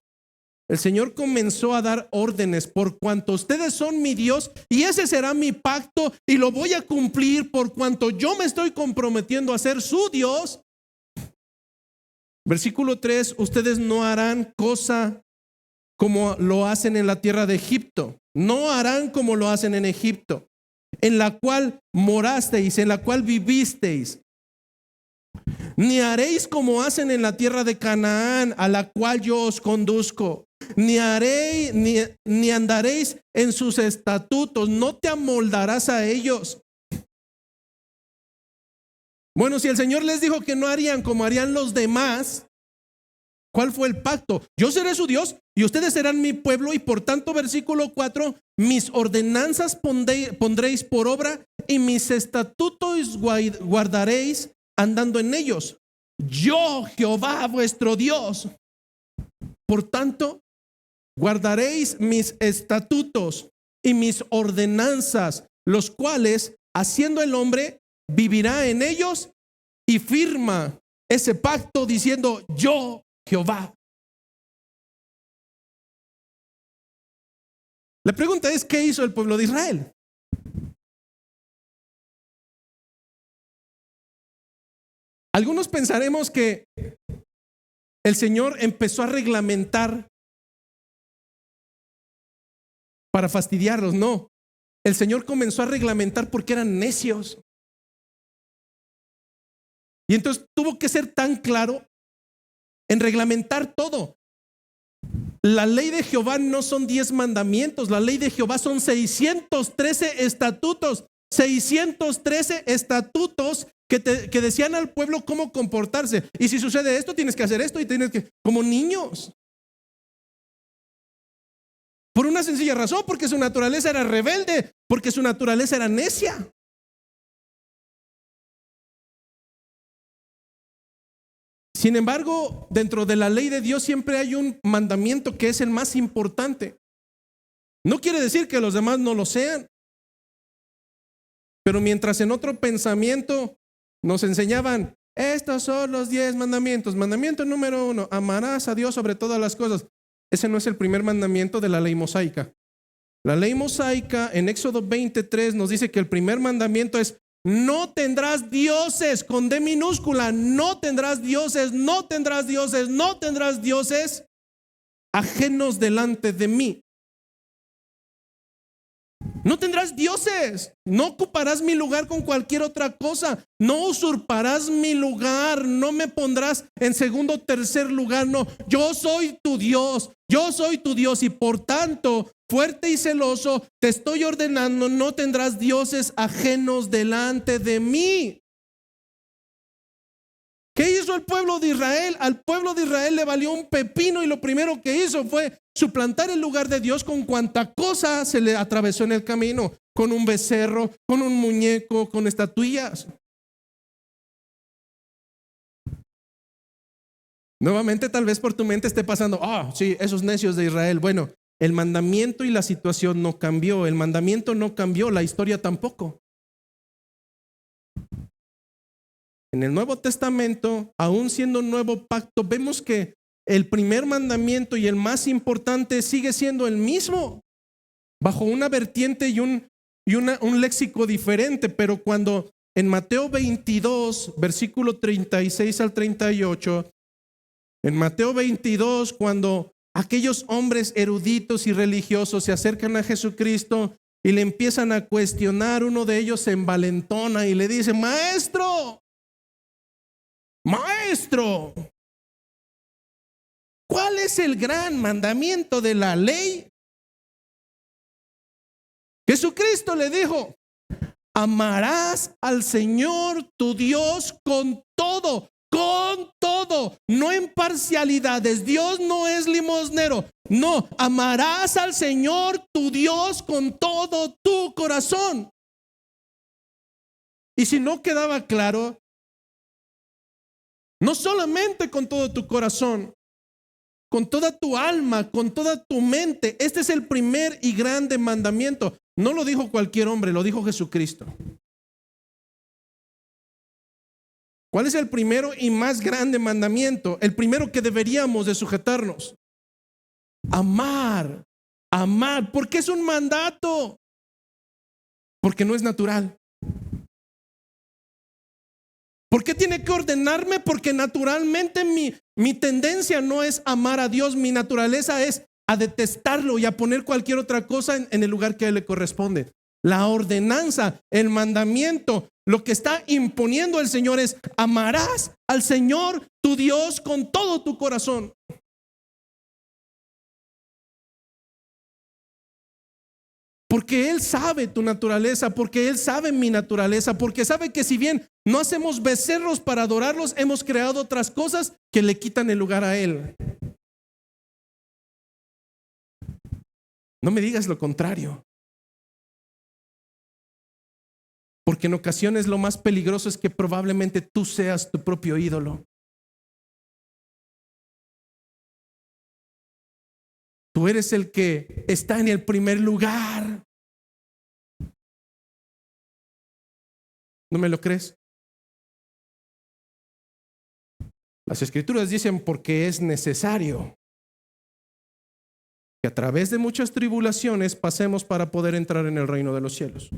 el Señor comenzó a dar órdenes: por cuanto ustedes son mi Dios, y ese será mi pacto, y lo voy a cumplir por cuanto yo me estoy comprometiendo a ser su Dios. Versículo 3: ustedes no harán cosa como lo hacen en la tierra de Egipto. No harán como lo hacen en Egipto, en la cual morasteis, en la cual vivisteis. Ni haréis como hacen en la tierra de Canaán, a la cual yo os conduzco. Ni andaréis en sus estatutos. No te amoldarás a ellos. Bueno, si el Señor les dijo que no harían como harían los demás, ¿cuál fue el pacto? Yo seré su Dios y ustedes serán mi pueblo, y por tanto, versículo 4, mis ordenanzas pondréis por obra y mis estatutos guardaréis andando en ellos. Yo, Jehová, vuestro Dios. Por tanto, guardaréis mis estatutos y mis ordenanzas, los cuales, haciendo el hombre, vivirá en ellos, y firma ese pacto diciendo: yo, Jehová. La pregunta es: ¿qué hizo el pueblo de Israel? Algunos pensaremos que el Señor empezó a reglamentar para fastidiarlos. No, el Señor comenzó a reglamentar porque eran necios. Y entonces tuvo que ser tan claro en reglamentar todo. La ley de Jehová no son 10 mandamientos, la ley de Jehová son 613 estatutos. 613 estatutos que decían al pueblo cómo comportarse. Y si sucede esto, tienes que hacer esto, y tienes que, como niños. Por una sencilla razón: porque su naturaleza era rebelde, porque su naturaleza era necia. Sin embargo, dentro de la ley de Dios siempre hay un mandamiento que es el más importante. No quiere decir que los demás no lo sean, pero mientras en otro pensamiento nos enseñaban: estos son los 10 mandamientos. Mandamiento número 1: amarás a Dios sobre todas las cosas. Ese no es el primer mandamiento de la ley mosaica. La ley mosaica en Éxodo 23 nos dice que el primer mandamiento es: no tendrás dioses, con D minúscula. No tendrás dioses, no tendrás dioses, no tendrás dioses ajenos delante de mí. No tendrás dioses. No ocuparás mi lugar con cualquier otra cosa. No usurparás mi lugar. No me pondrás en segundo o tercer lugar. No, yo soy tu Dios. Yo soy tu Dios, y por tanto, fuerte y celoso, te estoy ordenando: no tendrás dioses ajenos delante de mí. ¿Qué hizo el pueblo de Israel? Al pueblo de Israel le valió un pepino, y lo primero que hizo fue suplantar el lugar de Dios con cuanta cosa se le atravesó en el camino, con un becerro, con un muñeco, con estatuillas. Nuevamente, tal vez por tu mente esté pasando: sí, esos necios de Israel. Bueno, el mandamiento y la situación no cambió. El mandamiento no cambió, la historia tampoco. En el Nuevo Testamento, aún siendo un nuevo pacto, vemos que el primer mandamiento y el más importante sigue siendo el mismo, bajo una vertiente y un léxico diferente. Pero cuando en Mateo 22, versículo 36 al 38, en Mateo 22, cuando aquellos hombres eruditos y religiosos se acercan a Jesucristo y le empiezan a cuestionar, uno de ellos se envalentona y le dice: Maestro, ¿cuál es el gran mandamiento de la ley? Jesucristo le dijo: amarás al Señor tu Dios con todo, no en parcialidades. Dios no es limosnero. No, amarás al Señor tu Dios con todo tu corazón. Y si no quedaba claro, no solamente con todo tu corazón, con toda tu alma, con toda tu mente. Este es el primer y grande mandamiento. No lo dijo cualquier hombre, lo dijo Jesucristo. ¿Cuál es el primero y más grande mandamiento? El primero que deberíamos de sujetarnos. Amar, amar, porque es un mandato, porque no es natural. ¿Por qué tiene que ordenarme? Porque naturalmente mi tendencia no es amar a Dios, mi naturaleza es a detestarlo y a poner cualquier otra cosa en el lugar que a Él le corresponde. La ordenanza, el mandamiento, lo que está imponiendo el Señor es: amarás al Señor tu Dios con todo tu corazón. Porque Él sabe tu naturaleza, porque Él sabe mi naturaleza, porque sabe que si bien no hacemos becerros para adorarlos, hemos creado otras cosas que le quitan el lugar a Él. No me digas lo contrario. Porque en ocasiones lo más peligroso es que probablemente tú seas tu propio ídolo. Tú eres el que está en el primer lugar. ¿No me lo crees? Las Escrituras dicen: porque es necesario que a través de muchas tribulaciones pasemos para poder entrar en el reino de los cielos.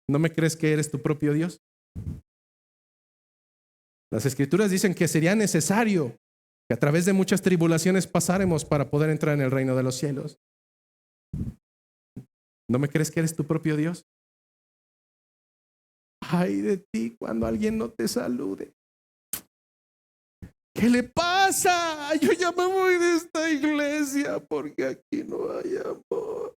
¿No me crees que eres tu propio Dios? Las Escrituras dicen que sería necesario que a través de muchas tribulaciones pasáramos para poder entrar en el reino de los cielos. ¿No me crees que eres tu propio Dios? Ay de ti cuando alguien no te salude. ¿Qué le pasa? Yo ya me voy de esta iglesia porque aquí no hay amor.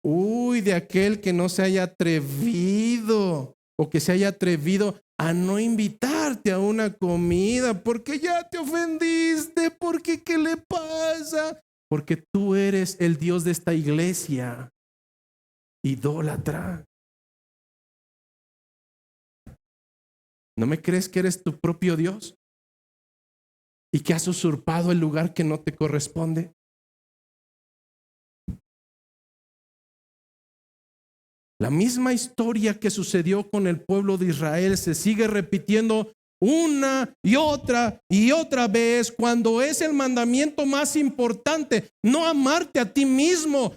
Uy, de aquel que no se haya atrevido o que se haya atrevido a no invitarte a una comida porque ya te ofendiste, porque ¿qué le pasa? Porque tú eres el Dios de esta iglesia, idólatra. ¿No me crees que eres tu propio Dios y que has usurpado el lugar que no te corresponde? La misma historia que sucedió con el pueblo de Israel se sigue repitiendo una y otra vez cuando es el mandamiento más importante: no amarte a ti mismo.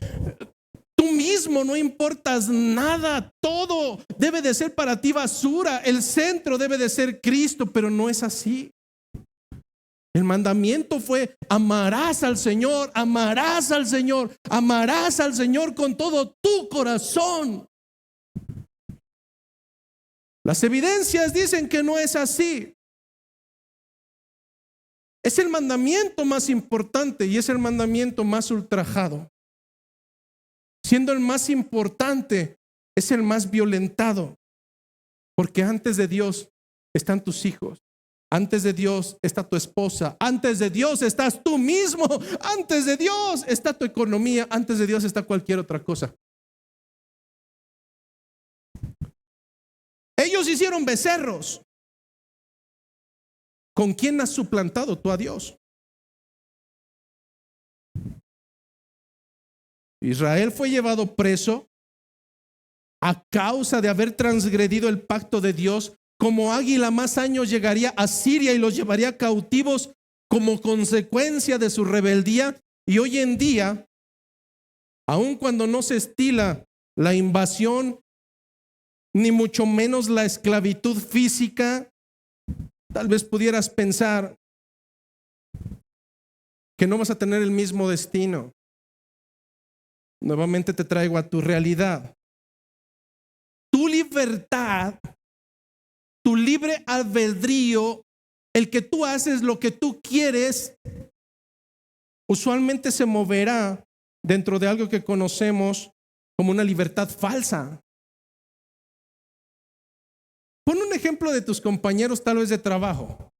Tú mismo no importas nada, todo debe de ser para ti basura, el centro debe de ser Cristo, pero no es así. El mandamiento fue: amarás al Señor, amarás al Señor, amarás al Señor con todo tu corazón. Las evidencias dicen que no es así. Es el mandamiento más importante y es el mandamiento más ultrajado. Siendo el más importante, es el más violentado. Porque antes de Dios están tus hijos. Antes de Dios está tu esposa. Antes de Dios estás tú mismo. Antes de Dios está tu economía. Antes de Dios está cualquier otra cosa. Ellos hicieron becerros. ¿Con quién has suplantado tú a Dios? Israel fue llevado preso a causa de haber transgredido el pacto de Dios. Como águila más años llegaría a Siria y los llevaría cautivos como consecuencia de su rebeldía. Y hoy en día, aun cuando no se estila la invasión, ni mucho menos la esclavitud física, tal vez pudieras pensar que no vas a tener el mismo destino. Nuevamente te traigo a tu realidad. Tu libertad, tu libre albedrío, el que tú haces lo que tú quieres, usualmente se moverá dentro de algo que conocemos como una libertad falsa. Pon un ejemplo de tus compañeros tal vez de trabajo.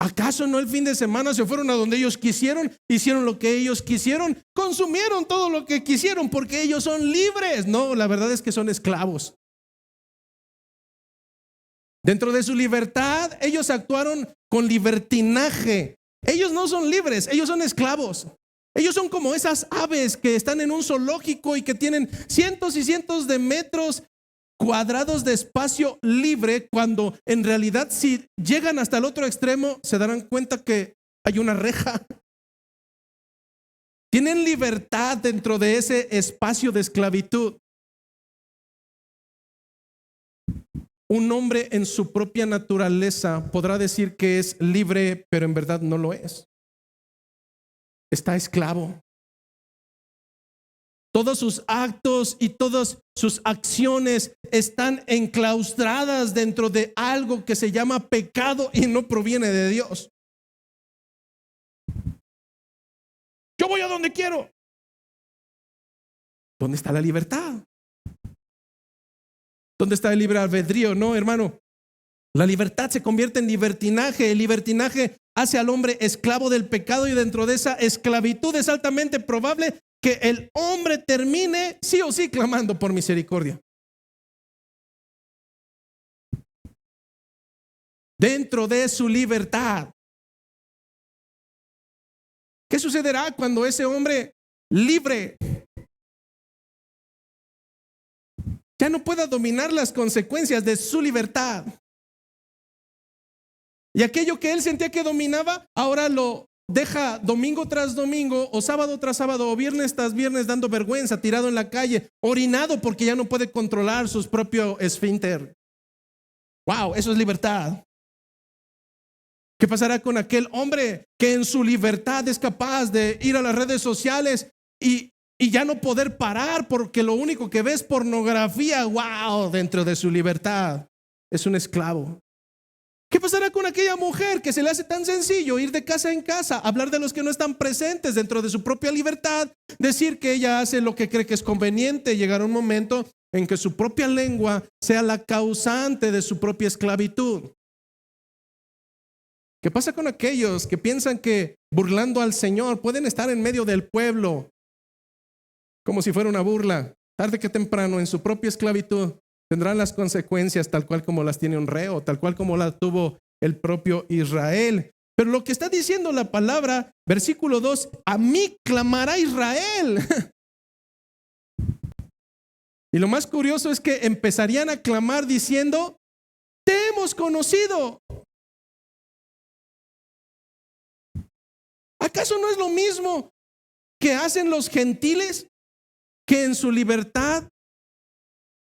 ¿Acaso no el fin de semana se fueron a donde ellos quisieron, hicieron lo que ellos quisieron, consumieron todo lo que quisieron porque ellos son libres? No, la verdad es que son esclavos. Dentro de su libertad, ellos actuaron con libertinaje. Ellos no son libres, ellos son esclavos. Ellos son como esas aves que están en un zoológico y que tienen cientos y cientos de metros cuadrados de espacio libre, cuando en realidad si llegan hasta el otro extremo se darán cuenta que hay una reja. Tienen libertad dentro de ese espacio de esclavitud. Un hombre en su propia naturaleza podrá decir que es libre, pero en verdad no lo es. Está esclavo. Todos sus actos y todas sus acciones están enclaustradas dentro de algo que se llama pecado y no proviene de Dios. Yo voy a donde quiero. ¿Dónde está la libertad? ¿Dónde está el libre albedrío? No, hermano. La libertad se convierte en libertinaje. El libertinaje hace al hombre esclavo del pecado, y dentro de esa esclavitud es altamente probable que el hombre termine sí o sí clamando por misericordia. Dentro de su libertad. ¿Qué sucederá cuando ese hombre libre ya no pueda dominar las consecuencias de su libertad? Y aquello que él sentía que dominaba, ahora lo deja domingo tras domingo, o sábado tras sábado, o viernes tras viernes, dando vergüenza, tirado en la calle, orinado porque ya no puede controlar su propio esfínter. Wow, eso es libertad. ¿Qué pasará con aquel hombre que en su libertad es capaz de ir a las redes sociales y ya no poder parar porque lo único que ve es pornografía? Wow, dentro de su libertad es un esclavo. ¿Qué pasará con aquella mujer que se le hace tan sencillo ir de casa en casa, hablar de los que no están presentes dentro de su propia libertad, decir que ella hace lo que cree que es conveniente? Llegará un momento en que su propia lengua sea la causante de su propia esclavitud. ¿Qué pasa con aquellos que piensan que burlando al Señor pueden estar en medio del pueblo como si fuera una burla? Tarde que temprano, en su propia esclavitud, tendrán las consecuencias tal cual como las tiene un reo, tal cual como las tuvo el propio Israel. Pero lo que está diciendo la palabra, versículo 2, a mí clamará Israel. Y lo más curioso es que empezarían a clamar diciendo, te hemos conocido. ¿Acaso no es lo mismo que hacen los gentiles, que en su libertad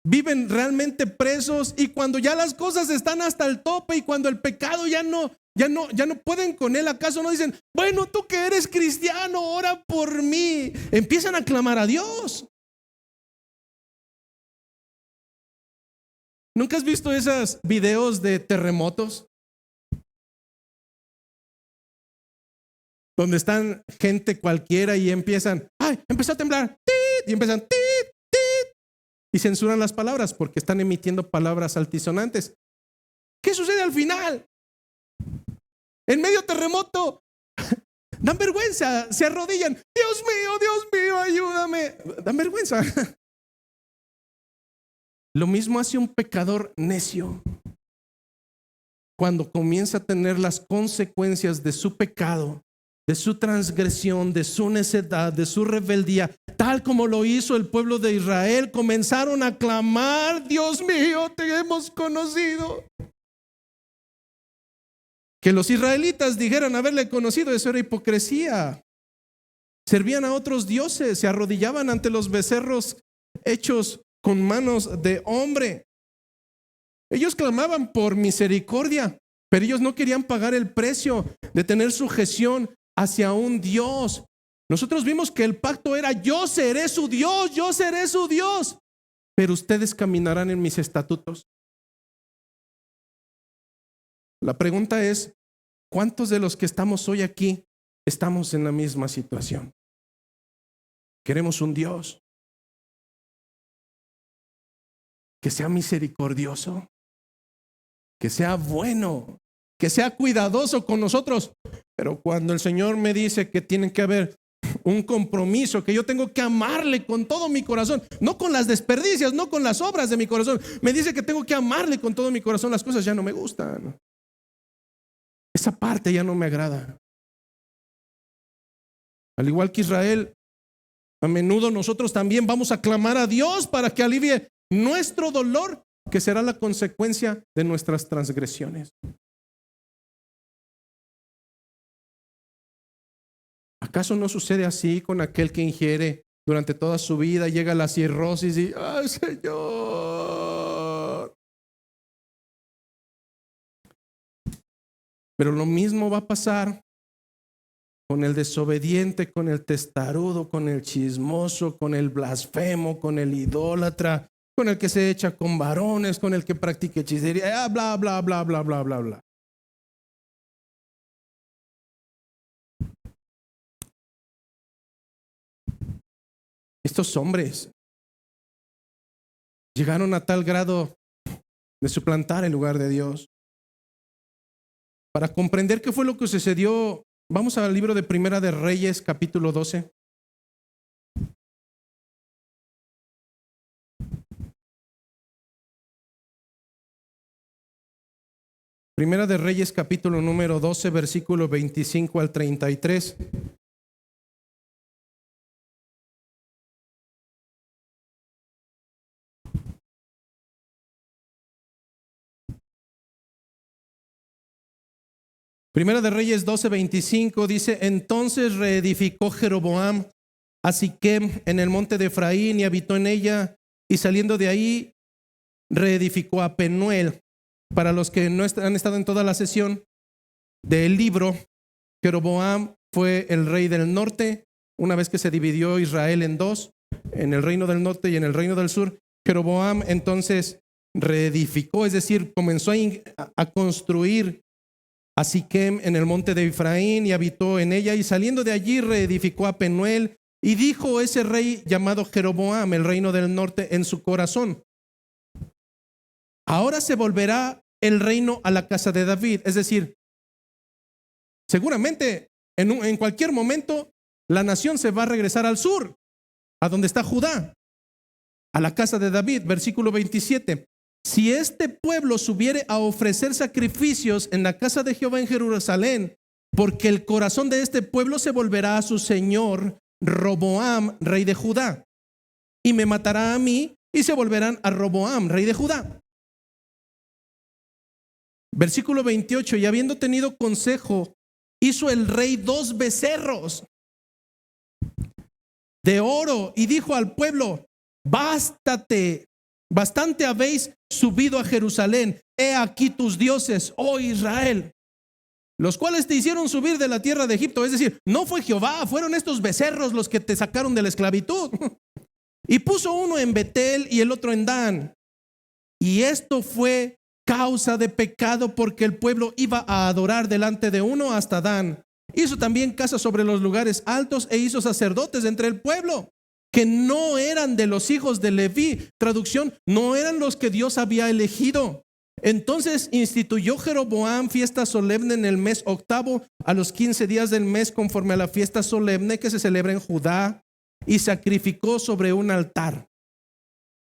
viven realmente presos, y cuando ya las cosas están hasta el tope y cuando el pecado ya no pueden con él? ¿Acaso no dicen, bueno, tú que eres cristiano, ora por mí? Empiezan a clamar a Dios. ¿Nunca has visto esos videos de terremotos? Donde están gente cualquiera y empiezan, ¡ay! Empezó a temblar, ¡tit! Y empiezan, ¡tit! ¡tit! Y censuran las palabras porque están emitiendo palabras altisonantes. ¿Qué sucede al final? En medio terremoto, dan vergüenza, se arrodillan, Dios mío, ayúdame. Dan vergüenza. Lo mismo hace un pecador necio cuando comienza a tener las consecuencias de su pecado, de su transgresión, de su necedad, de su rebeldía, tal como lo hizo el pueblo de Israel. Comenzaron a clamar, Dios mío, te hemos conocido. Que los israelitas dijeran haberle conocido, eso era hipocresía. Servían a otros dioses, se arrodillaban ante los becerros hechos con manos de hombre. Ellos clamaban por misericordia, pero ellos no querían pagar el precio de tener sujeción hacia un Dios. Nosotros vimos que el pacto era, yo seré su Dios, yo seré su Dios, pero ustedes caminarán en mis estatutos. La pregunta es, ¿cuántos de los que estamos hoy aquí estamos en la misma situación? Queremos un Dios que sea misericordioso, que sea bueno, que sea cuidadoso con nosotros. Pero cuando el Señor me dice que tiene que haber un compromiso, que yo tengo que amarle con todo mi corazón, no con las desperdicias, no con las obras de mi corazón, me dice que tengo que amarle con todo mi corazón, las cosas ya no me gustan. Esa parte ya no me agrada. Al igual que Israel, a menudo nosotros también vamos a clamar a Dios para que alivie nuestro dolor, que será la consecuencia de nuestras transgresiones. ¿Acaso no sucede así con aquel que ingiere durante toda su vida, llega la cirrosis y, ¡ay, Señor! Pero lo mismo va a pasar con el desobediente, con el testarudo, con el chismoso, con el blasfemo, con el idólatra, con el que se echa con varones, con el que practica hechicería, bla, bla, bla, bla, bla, bla, bla. Estos hombres llegaron a tal grado de suplantar el lugar de Dios. Para comprender qué fue lo que sucedió, vamos al libro de Primera de Reyes, capítulo 12. Primera de Reyes, capítulo número 12, versículo 25 al 33. Primera de Reyes 12, 25 dice: entonces reedificó Jeroboam a Siquem en el monte de Efraín y habitó en ella, y saliendo de ahí reedificó a Penuel. Para los que no han estado en toda la sesión del libro, Jeroboam fue el rey del norte. Una vez que se dividió Israel en dos, en el reino del norte y en el reino del sur, Jeroboam entonces reedificó, es decir, comenzó a construir a Siquem en el monte de Efraín y habitó en ella, y saliendo de allí reedificó a Penuel. Y dijo ese rey llamado Jeroboam, el reino del norte, en su corazón: ahora se volverá el reino a la casa de David. Es decir, seguramente en cualquier momento la nación se va a regresar al sur, a donde está Judá, a la casa de David. Versículo 27. Si este pueblo subiere a ofrecer sacrificios en la casa de Jehová en Jerusalén, porque el corazón de este pueblo se volverá a su señor Roboam, rey de Judá, y me matará a mí, y se volverán a Roboam, rey de Judá. Versículo 28. Y habiendo tenido consejo, hizo el rey 2 becerros de oro y dijo al pueblo: bastante habéis subido a Jerusalén. He aquí tus dioses, oh Israel, los cuales te hicieron subir de la tierra de Egipto. Es decir, no fue Jehová, fueron estos becerros los que te sacaron de la esclavitud. Y puso uno en Betel y el otro en Dan. Y esto fue causa de pecado, porque el pueblo iba a adorar delante de uno hasta Dan. Hizo también casa sobre los lugares altos e hizo sacerdotes entre el pueblo, que no eran de los hijos de Leví. Traducción: no eran los que Dios había elegido. Entonces instituyó Jeroboam fiesta solemne en el mes octavo, a los 15 días del mes, conforme a la fiesta solemne que se celebra en Judá, y sacrificó sobre un altar.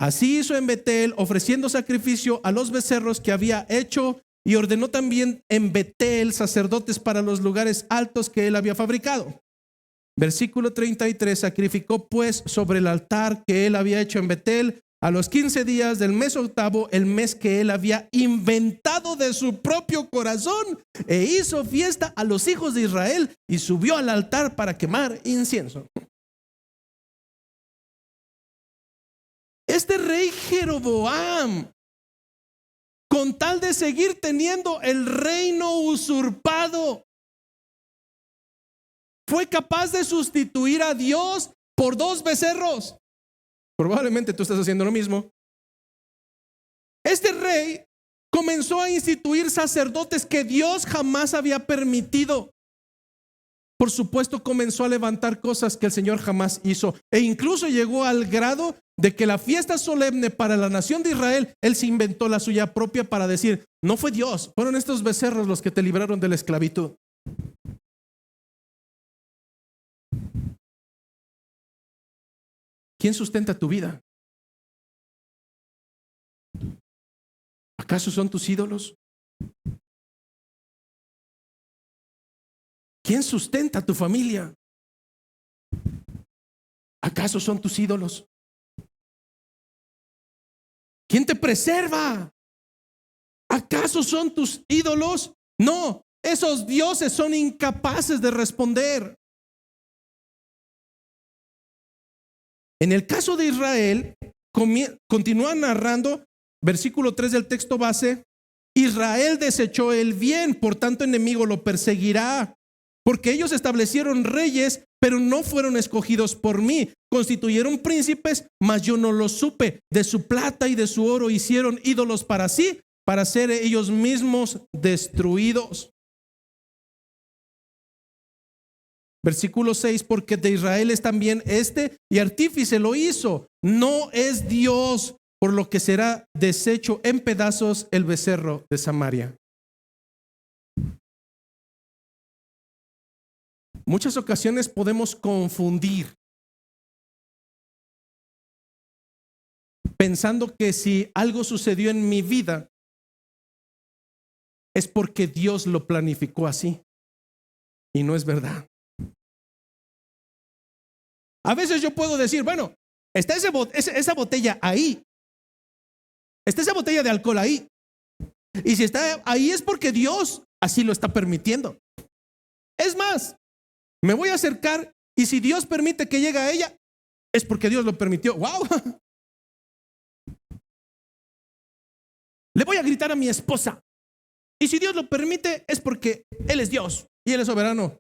Así hizo en Betel, ofreciendo sacrificio a los becerros que había hecho, y ordenó también en Betel sacerdotes para los lugares altos que él había fabricado. Versículo 33. Sacrificó pues sobre el altar que él había hecho en Betel a los 15 días del mes octavo, el mes que él había inventado de su propio corazón, e hizo fiesta a los hijos de Israel y subió al altar para quemar incienso. Este rey Jeroboam, con tal de seguir teniendo el reino usurpado, fue capaz de sustituir a Dios por 2 becerros. Probablemente tú estás haciendo lo mismo. Este rey comenzó a instituir sacerdotes que Dios jamás había permitido. Por supuesto, comenzó a levantar cosas que el Señor jamás hizo, e incluso llegó al grado de que la fiesta solemne para la nación de Israel, él se inventó la suya propia para decir: no fue Dios, fueron estos becerros los que te libraron de la esclavitud. ¿Quién sustenta tu vida? ¿Acaso son tus ídolos? ¿Quién sustenta tu familia? ¿Acaso son tus ídolos? ¿Quién te preserva? ¿Acaso son tus ídolos? No, esos dioses son incapaces de responder. En el caso de Israel, continúa narrando, versículo 3 del texto base: Israel desechó el bien, por tanto enemigo lo perseguirá, porque ellos establecieron reyes, pero no fueron escogidos por mí. Constituyeron príncipes, mas yo no los supe. De su plata y de su oro hicieron ídolos para sí, para ser ellos mismos destruidos. Versículo 6: porque de Israel es también y artífice lo hizo. No es Dios, por lo que será deshecho en pedazos el becerro de Samaria. Muchas ocasiones podemos confundir, pensando que si algo sucedió en mi vida es porque Dios lo planificó así. Y no es verdad. A veces yo puedo decir, bueno, está esa botella ahí, está esa botella de alcohol ahí, y si está ahí es porque Dios así lo está permitiendo. Es más, me voy a acercar y si Dios permite que llegue a ella, es porque Dios lo permitió. ¡Wow! Le voy a gritar a mi esposa, y si Dios lo permite es porque Él es Dios y Él es soberano.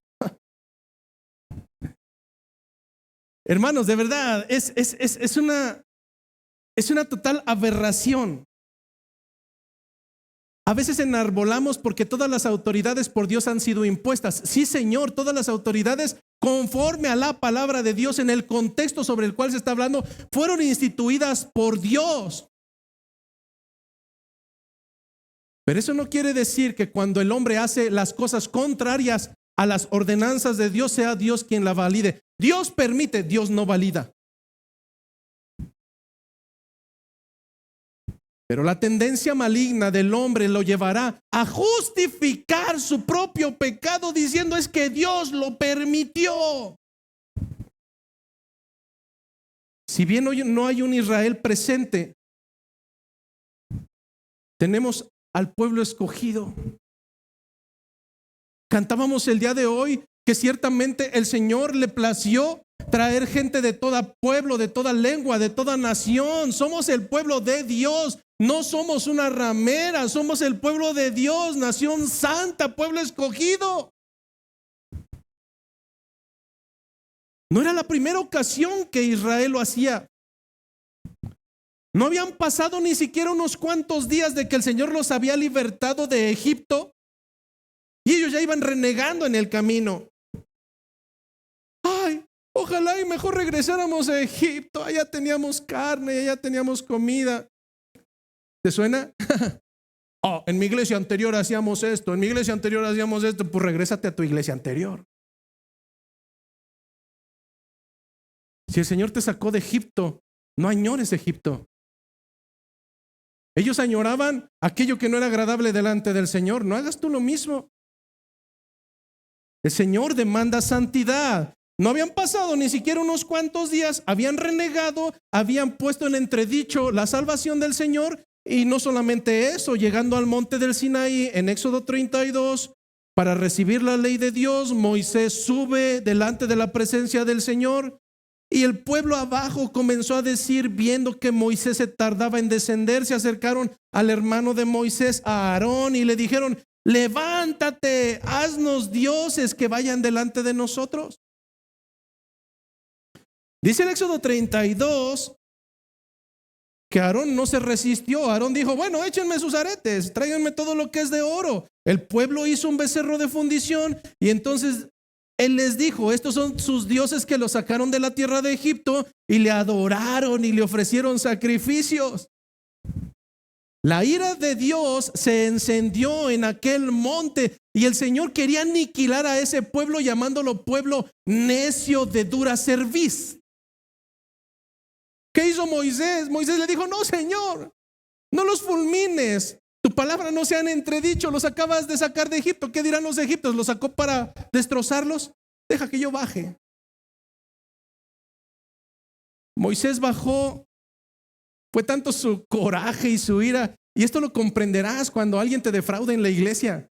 Hermanos, de verdad, es una total aberración. A veces enarbolamos porque todas las autoridades por Dios han sido impuestas. Sí, Señor, todas las autoridades conforme a la palabra de Dios en el contexto sobre el cual se está hablando fueron instituidas por Dios. Pero eso no quiere decir que cuando el hombre hace las cosas contrarias a las ordenanzas de Dios sea Dios quien la valide. Dios permite, Dios no valida. Pero la tendencia maligna del hombre lo llevará a justificar su propio pecado diciendo es que Dios lo permitió. Si bien hoy no hay un Israel presente, tenemos al pueblo escogido. Cantábamos el día de hoy que ciertamente el Señor le plació traer gente de todo pueblo, de toda lengua, de toda nación. Somos el pueblo de Dios, no somos una ramera, somos el pueblo de Dios, nación santa, pueblo escogido. No era la primera ocasión que Israel lo hacía. No habían pasado ni siquiera unos cuantos días de que el Señor los había libertado de Egipto y ellos ya iban renegando en el camino. Ay, ojalá y mejor regresáramos a Egipto, allá teníamos carne, allá teníamos comida. ¿Te suena? Oh, en mi iglesia anterior hacíamos esto, en mi iglesia anterior hacíamos esto. Pues regrésate a tu iglesia anterior. Si el Señor te sacó de Egipto, no añores Egipto. Ellos añoraban aquello que no era agradable delante del Señor. No hagas tú lo mismo. El Señor demanda santidad. No habían pasado ni siquiera unos cuantos días, habían renegado, habían puesto en entredicho la salvación del Señor. Y no solamente eso, llegando al monte del Sinaí en Éxodo 32 para recibir la ley de Dios, Moisés sube delante de la presencia del Señor y el pueblo abajo comenzó a decir, viendo que Moisés se tardaba en descender, se acercaron al hermano de Moisés, a Aarón, y le dijeron, levántate, haznos dioses que vayan delante de nosotros. Dice el Éxodo 32 que Aarón no se resistió. Aarón dijo, bueno, échenme sus aretes, tráiganme todo lo que es de oro. El pueblo hizo un becerro de fundición y entonces él les dijo, estos son sus dioses que los sacaron de la tierra de Egipto, y le adoraron y le ofrecieron sacrificios. La ira de Dios se encendió en aquel monte y el Señor quería aniquilar a ese pueblo llamándolo pueblo necio de dura cerviz. ¿Qué hizo Moisés? Moisés le dijo, no, Señor, no los fulmines. Tu palabra no se han entredicho, los acabas de sacar de Egipto. ¿Qué dirán los egipcios? ¿Los sacó para destrozarlos? Deja que yo baje. Moisés bajó. Fue tanto su coraje y su ira. Y esto lo comprenderás cuando alguien te defraude en la iglesia.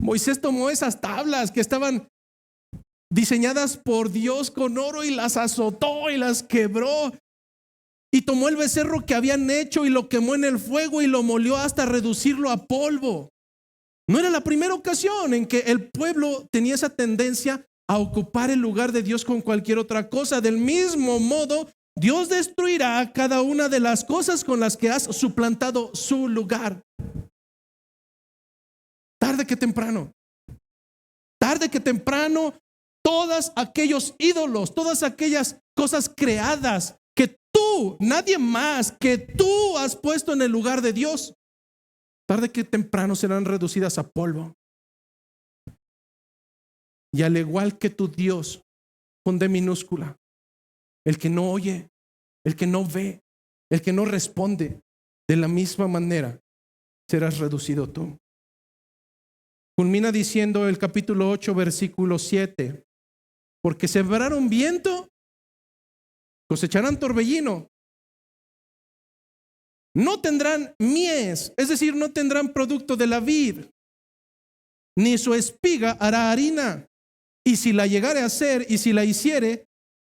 Moisés tomó esas tablas que estaban diseñadas por Dios con oro y las azotó y las quebró. Y tomó el becerro que habían hecho y lo quemó en el fuego y lo molió hasta reducirlo a polvo. No era la primera ocasión en que el pueblo tenía esa tendencia a ocupar el lugar de Dios con cualquier otra cosa. Del mismo modo, Dios destruirá cada una de las cosas con las que has suplantado su lugar. Tarde que temprano, todos aquellos ídolos, todas aquellas cosas creadas que tú, nadie más, que tú has puesto en el lugar de Dios, tarde que temprano serán reducidas a polvo. Y al igual que tu Dios, con D minúscula, el que no oye, el que no ve, el que no responde, de la misma manera serás reducido tú. Culmina diciendo el capítulo 8, versículo 7, porque sembraron viento, cosecharán torbellino. No tendrán mies, es decir, no tendrán producto de la vid, ni su espiga hará harina. Y si la llegare a hacer y si la hiciere,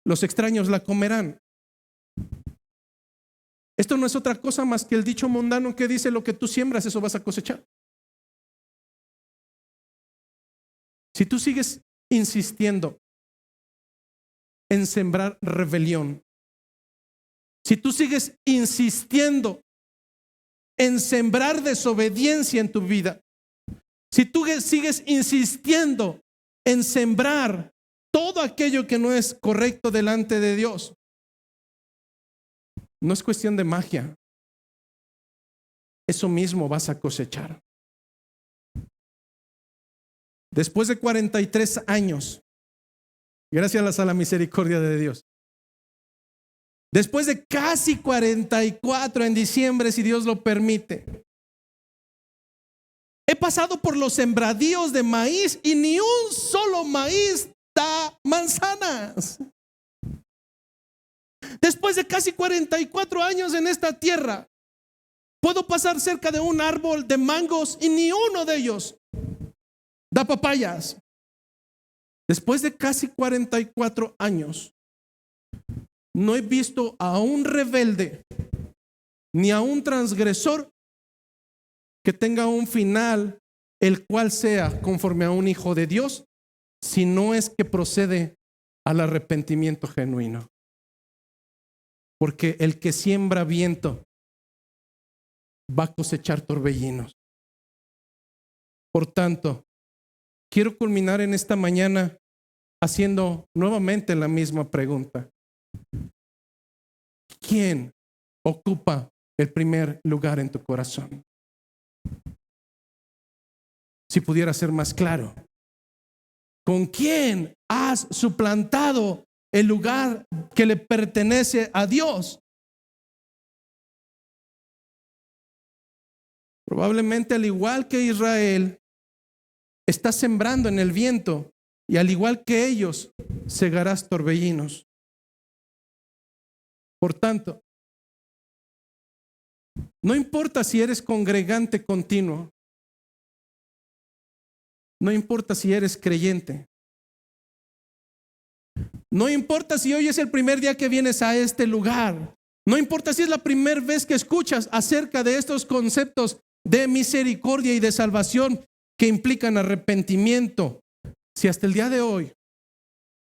los extraños la comerán. Esto no es otra cosa más que el dicho mundano que dice: lo que tú siembras, eso vas a cosechar. Si tú sigues insistiendo en sembrar rebelión, si tú sigues insistiendo en sembrar desobediencia en tu vida, si tú sigues insistiendo en sembrar todo aquello que no es correcto delante de Dios, no es cuestión de magia. Eso mismo vas a cosechar. Después de 43 años, gracias a la misericordia de Dios, después de casi 44 en diciembre, si Dios lo permite, he pasado por los sembradíos de maíz y ni un solo maíz da manzanas. Después de casi 44 años en esta tierra, puedo pasar cerca de un árbol de mangos y ni uno de ellos da papayas. Después de casi 44 años, no he visto a un rebelde ni a un transgresor que tenga un final el cual sea conforme a un hijo de Dios, si no es que procede al arrepentimiento genuino. Porque el que siembra viento va a cosechar torbellinos. Por tanto, quiero culminar en esta mañana haciendo nuevamente la misma pregunta. ¿Quién ocupa el primer lugar en tu corazón? Si pudiera ser más claro, ¿con quién has suplantado el lugar que le pertenece a Dios? Probablemente, al igual que Israel, estás sembrando en el viento y al igual que ellos, segarás torbellinos. Por tanto, no importa si eres congregante continuo, no importa si eres creyente, no importa si hoy es el primer día que vienes a este lugar, no importa si es la primera vez que escuchas acerca de estos conceptos de misericordia y de salvación que implican arrepentimiento. Si hasta el día de hoy,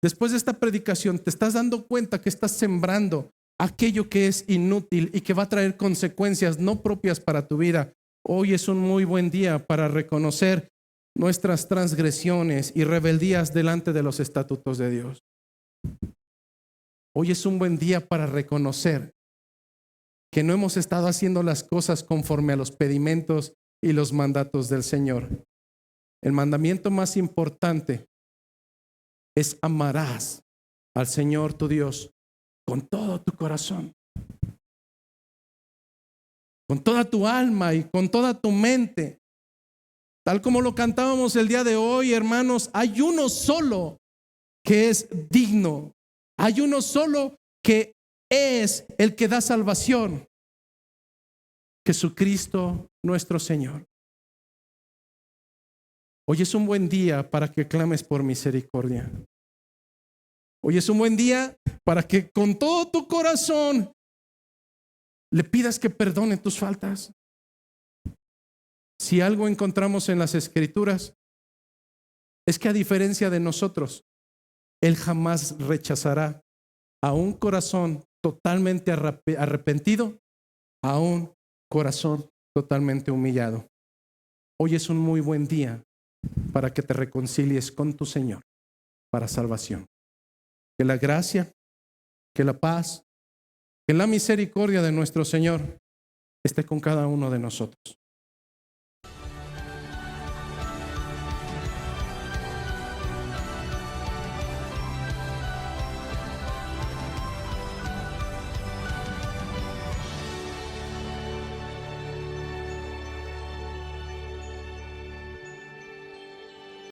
después de esta predicación, te estás dando cuenta que estás sembrando aquello que es inútil y que va a traer consecuencias no propias para tu vida, hoy es un muy buen día para reconocer nuestras transgresiones y rebeldías delante de los estatutos de Dios. Hoy es un buen día para reconocer que no hemos estado haciendo las cosas conforme a los pedimentos y los mandatos del Señor. El mandamiento más importante es: amarás al Señor tu Dios con todo tu corazón, con toda tu alma y con toda tu mente. Tal como lo cantábamos el día de hoy, hermanos, hay uno solo que es digno. Hay uno solo que es el que da salvación: Jesucristo nuestro Señor. Hoy es un buen día para que clames por misericordia. Hoy es un buen día para que con todo tu corazón le pidas que perdone tus faltas. Si algo encontramos en las Escrituras, es que a diferencia de nosotros, Él jamás rechazará a un corazón totalmente arrepentido, a un corazón totalmente humillado. Hoy es un muy buen día para que te reconcilies con tu Señor para salvación. Que la gracia, que la paz, que la misericordia de nuestro Señor esté con cada uno de nosotros.